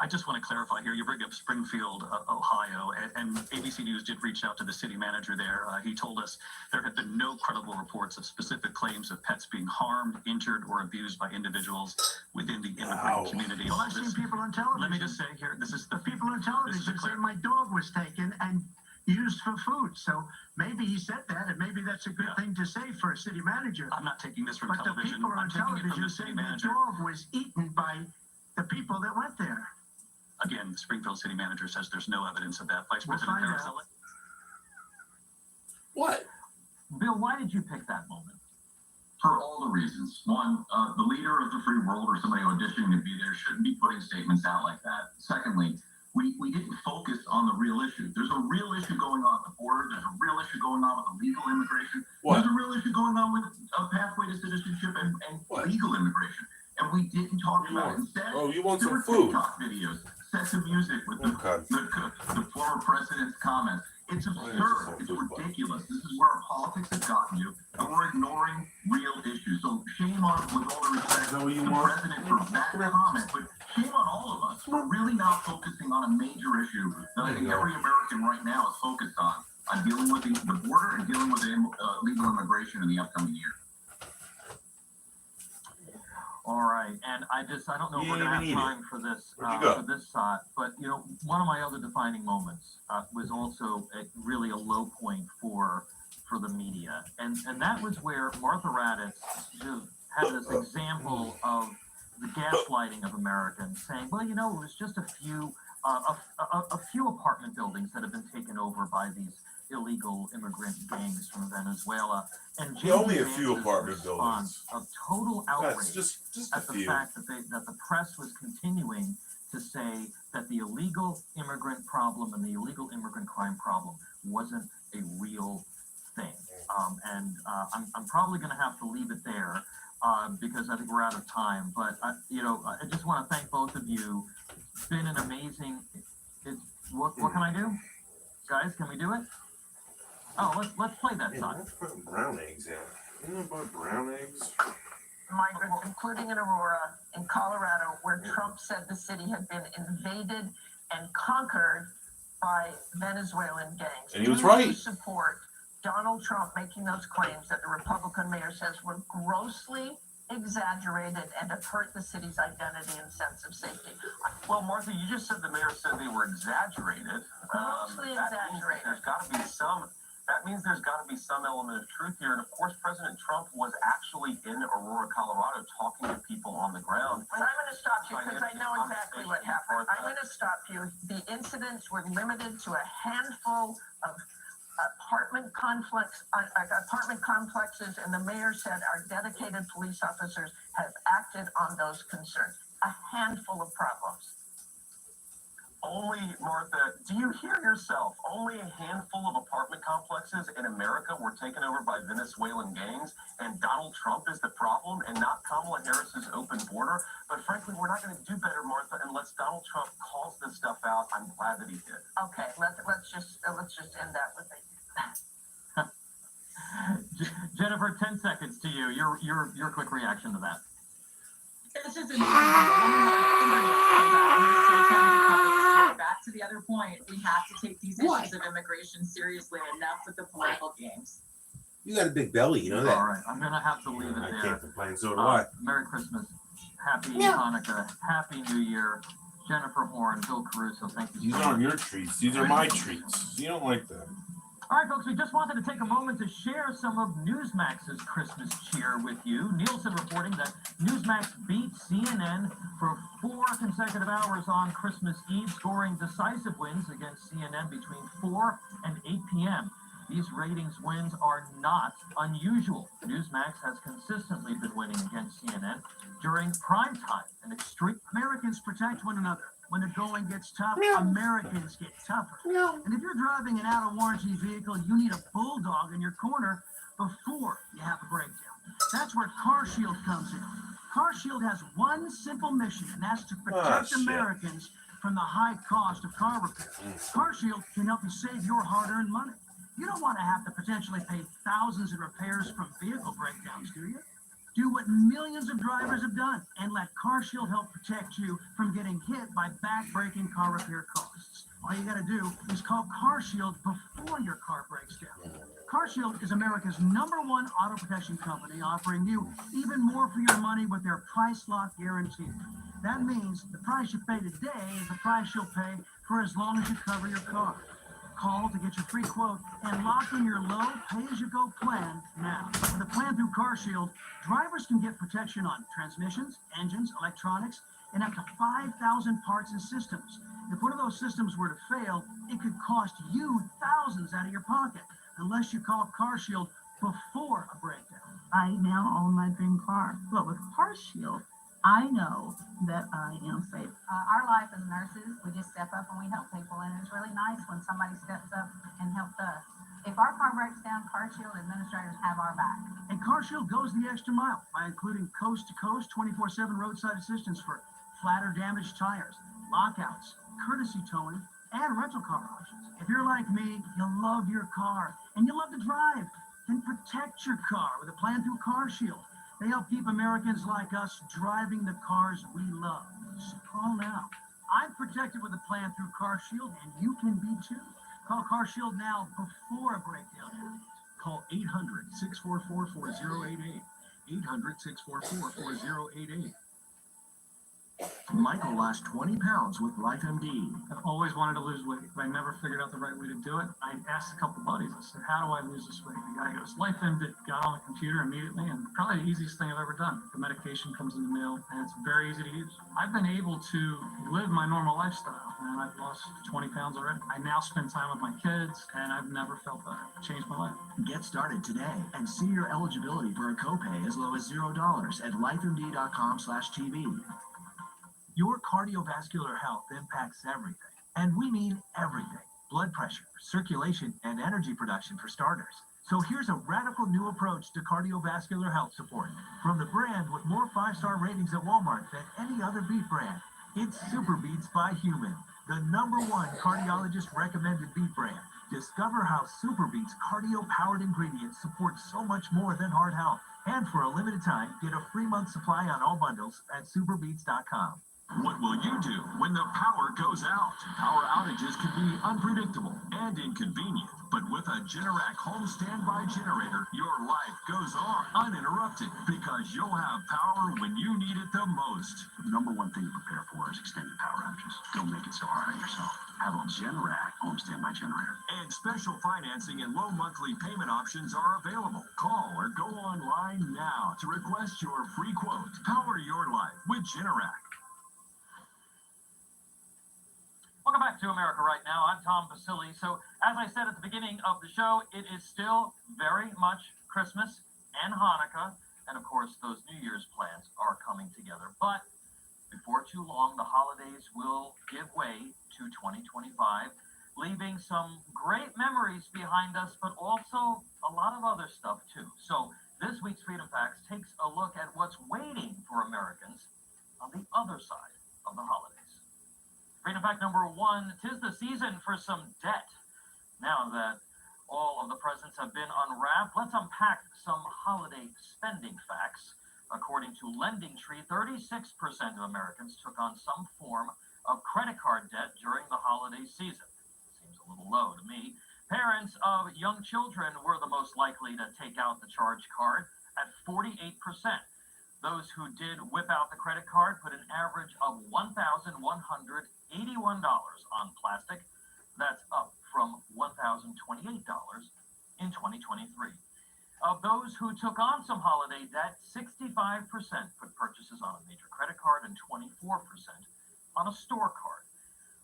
I just want to clarify here. You bring up Springfield, Ohio, and ABC News did reach out to the city manager there. He told us there had been no credible reports of specific claims of pets being harmed, injured, or abused by individuals within the immigrant community. Well, I've seen people on television. Let me just say here, this is The people on television say my dog was taken and used for food. So maybe he said that, and maybe that's a good thing to say for a city manager. I'm not taking this from But the television. people I'm on taking it from television the say city the manager. dog was eaten by the people that went there. Again, the Springfield city manager says there's no evidence of that. Vice We'll President find Harris. out. What? Bill, why did you pick that moment? For all the reasons. One, the leader of the free world or somebody auditioning to be there shouldn't be putting statements out like that. Secondly, we didn't focus on the real issue. There's a real issue going on at the border. There's a real issue going on with illegal immigration. What? There's a real issue going on with a pathway to citizenship and legal immigration. And we didn't talk about it. Instead, you want there some were food? TikTok videos, sets of music with the former president's comments. It's absurd. It's ridiculous. This is where our politics has gotten you, and we're ignoring real issues. So shame on, with all the respect, the president for that comment, but shame on all of us for really not focusing on a major issue that I think every American right now is focused on dealing with the border and dealing with legal immigration in the upcoming year. All right, and I don't know if we're gonna have time for this but one of my other defining moments was also really a low point for the media, and that was where Martha Raddatz just had this example of the gaslighting of Americans, saying, well, it was just a few apartment buildings that have been taken over by these illegal immigrant gangs from Venezuela, and only a few apartment buildings. Of total outrage Just at the fact that the press was continuing to say that the illegal immigrant problem and the illegal immigrant crime problem wasn't a real thing. I'm probably going to have to leave it there because I think we're out of time. But I just want to thank both of you. It's been an amazing. What can I do, guys? Can we do it? Oh, let's play that song. Put brown eggs in. You know about brown eggs? Migrants, including in Aurora, in Colorado, where Trump said the city had been invaded and conquered by Venezuelan gangs. And he was Do right. you support Donald Trump making those claims that the Republican mayor says were grossly exaggerated and have hurt the city's identity and sense of safety? Well, Martha, you just said the mayor said they were exaggerated. Grossly exaggerated. That means there's got to be some element of truth here. And of course, President Trump was actually in Aurora, Colorado, talking to people on the ground. But I'm going to stop you because I know exactly what happened. I'm going to stop you. The incidents were limited to a handful of apartment complexes, and the mayor said our dedicated police officers have acted on those concerns. A handful of problems. Only, Martha, do you hear yourself? Only a handful of apartment complexes in America were taken over by Venezuelan gangs, and Donald Trump is the problem and not Kamala Harris's open border. But frankly, we're not going to do better, Martha, unless Donald Trump calls this stuff out. I'm glad that he did. Okay, let's just end that with it. Jennifer, 10 seconds to you. Your quick reaction to that. This is back to the other point. We have to take these issues of immigration seriously. Enough with the political games. You got a big belly, you know that. All right, I'm gonna have to leave it there. I can't complain, so do I. Merry Christmas, Happy Hanukkah, Happy New Year. Jennifer Horn, Bill Caruso, thank you so much. These aren't your treats. These are my treats. You don't like them. All right, folks, we just wanted to take a moment to share some of Newsmax's Christmas cheer with you. Nielsen reporting that Newsmax beat CNN for 4 consecutive hours on Christmas Eve, scoring decisive wins against CNN between 4 and 8 p.m. These ratings wins are not unusual. Newsmax has consistently been winning against CNN during prime time and extreme. Americans protect one another. When the going gets tough, Americans get tougher. And if you're driving an out-of-warranty vehicle, you need a bulldog in your corner before you have a breakdown. That's where CarShield comes in. CarShield has one simple mission, and that's to protect Americans from the high cost of car repair. CarShield can help you save your hard-earned money. You don't want to have to potentially pay thousands in repairs from vehicle breakdowns, do you? Do what millions of drivers have done and let CarShield help protect you from getting hit by back-breaking car repair costs. All you gotta do is call CarShield before your car breaks down. CarShield is America's #1 auto protection company, offering you even more for your money with their price lock guarantee. That means the price you pay today is the price you'll pay for as long as you cover your car. Call to get your free quote and lock in your low pay-as-you-go plan now. With a plan through CarShield, drivers can get protection on transmissions, engines, electronics, and up to 5,000 parts and systems. If one of those systems were to fail, it could cost you thousands out of your pocket unless you call CarShield before a breakdown. I now own my dream car, but with CarShield, I know that I am safe. Our life as nurses, we just step up and we help people, and it's really nice when somebody steps up and helps us. If our car breaks down, CarShield administrators have our back. And CarShield goes the extra mile by including coast-to-coast 24/7 roadside assistance for flat or damaged tires, lockouts, courtesy towing, and rental car options. If you're like me, you love your car and you love to drive, then protect your car with a plan through CarShield. They help keep Americans like us driving the cars we love. So call now. I'm protected with a plan through CarShield, and you can be too. Call CarShield now before a breakdown happens. Call 800-644-4088. 800-644-4088. Michael lost 20 pounds with LifeMD. I've always wanted to lose weight, but I never figured out the right way to do it. I asked a couple buddies, I said, how do I lose this weight? The guy goes, LifeMD. Got on the computer immediately, and probably the easiest thing I've ever done. The medication comes in the mail, and it's very easy to use. I've been able to live my normal lifestyle, and I've lost 20 pounds already. I now spend time with my kids, and I've never felt better. It changed my life. Get started today and see your eligibility for a copay as low as $0 at lifemd.com/TV. Your cardiovascular health impacts everything, and we mean everything. Blood pressure, circulation, and energy production for starters. So here's a radical new approach to cardiovascular health support from the brand with more 5-star ratings at Walmart than any other beef brand. It's Super Beats by Human, the #1 cardiologist recommended beef brand. Discover how Super Beats cardio-powered ingredients support so much more than heart health. And for a limited time, get a free month supply on all bundles at superbeats.com. What will you do when the power goes out? Power outages can be unpredictable and inconvenient, but with a Generac home standby generator, your life goes on uninterrupted because you'll have power when you need it the most. The #1 thing to prepare for is extended power outages. Don't make it so hard on yourself. Have a Generac home standby generator. And special financing and low monthly payment options are available. Call or go online now to request your free quote. Power your life with Generac. Welcome back to America Right Now. I'm Tom Basili. So, as I said at the beginning of the show, it is still very much Christmas and Hanukkah, and of course, those New Year's plans are coming together. But before too long, the holidays will give way to 2025, leaving some great memories behind us, but also a lot of other stuff too. So, this week's Freedom Facts takes a look at what's waiting for Americans on the other side of the holidays. Freedom fact number 1, 'tis the season for some debt. Now that all of the presents have been unwrapped, let's unpack some holiday spending facts. According to LendingTree, 36% of Americans took on some form of credit card debt during the holiday season. Seems a little low to me. Parents of young children were the most likely to take out the charge card at 48%. Those who did whip out the credit card put an average of $1,181 on plastic. That's up from $1,028 in 2023. Of those who took on some holiday debt, 65% put purchases on a major credit card and 24% on a store card.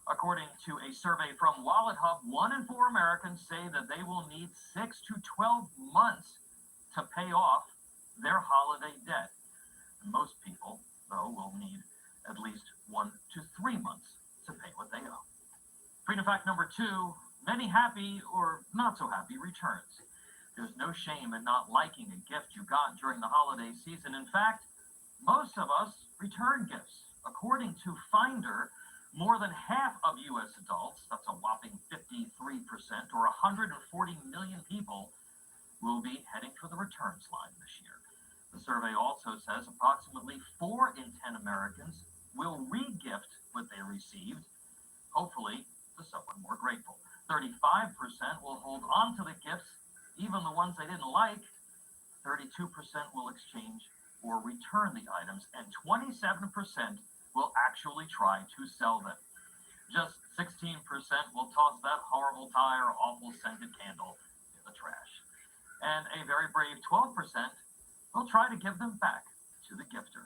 According to a survey from Wallet Hub, 1 in 4 Americans say that they will need 6 to 12 months to pay off their holiday debt. Most people, though, will need at least 1 to 3 months to pay what they owe. Freedom fact number 2, many happy or not so happy returns. There's no shame in not liking a gift you got during the holiday season. In fact, most of us return gifts. According to Finder, more than half of U.S. adults, that's a whopping 53%, or 140 million people, will be heading for the returns line this year. The survey also says approximately 4 in 10 Americans will re-gift what they received, hopefully to someone more grateful. 35% will hold on to the gifts, even the ones they didn't like. 32% will exchange or return the items, and 27% will actually try to sell them. Just 16% will toss that horrible tie or awful scented candle in the trash. And a very brave 12% will try to give them back to the gifter.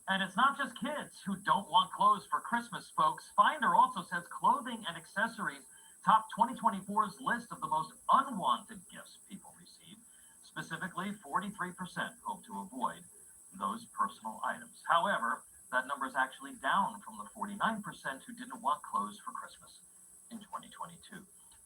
And it's not just kids who don't want clothes for Christmas, folks. Finder also says clothing and accessories top 2024's list of the most unwanted gifts people receive. Specifically, 43% hope to avoid those personal items. However, that number is actually down from the 49% who didn't want clothes for Christmas in 2022.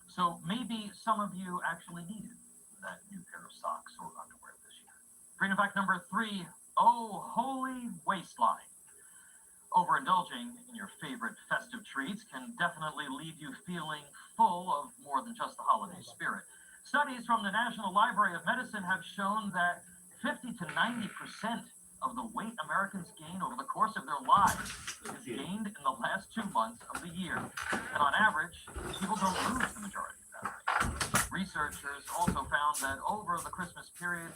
So maybe some of you actually needed that new pair of socks or underwear this year. Freedom fact number 3, oh, holy waistline. Overindulging in your favorite festive treats can definitely leave you feeling full of more than just the holiday spirit. Studies from the National Library of Medicine have shown that 50 to 90% of the weight Americans gain over the course of their lives is gained in the last 2 months of the year. And on average, people don't lose the majority of that weight. Researchers also found that over the Christmas period,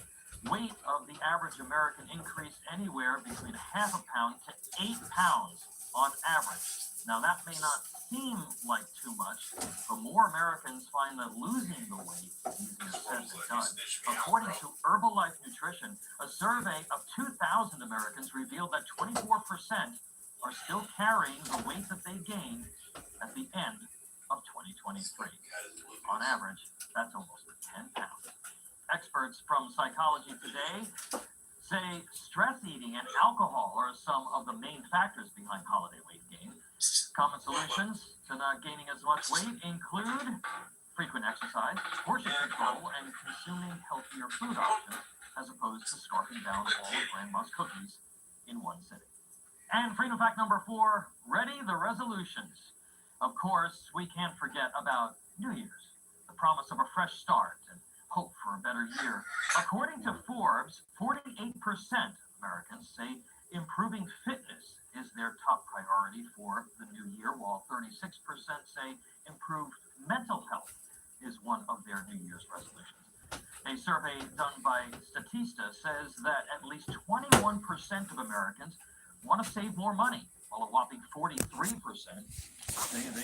weight of the average American increased anywhere between half a pound to 8 pounds on average. Now that may not seem like too much, but more Americans find that losing the weight easier said than done. According to Herbalife Nutrition, a survey of 2,000 Americans revealed that 24% are still carrying the weight that they gained at the end of 2023. On average, that's almost 10 pounds. Experts from Psychology Today say stress eating and alcohol are some of the main factors behind holiday weight gain. Common solutions to not gaining as much weight include frequent exercise, portion control, and consuming healthier food options, as opposed to scarfing down all of grandma's cookies in one sitting. And freedom fact number 4, ready the resolutions. Of course, we can't forget about New Year's, the promise of a fresh start and hope for a better year. According to Forbes, 48% of Americans say improving fitness is their top priority for the new year, while 36% say improved mental health is one of their New Year's resolutions. A survey done by Statista says that at least 21% of Americans want to save more money, while a whopping 43% say they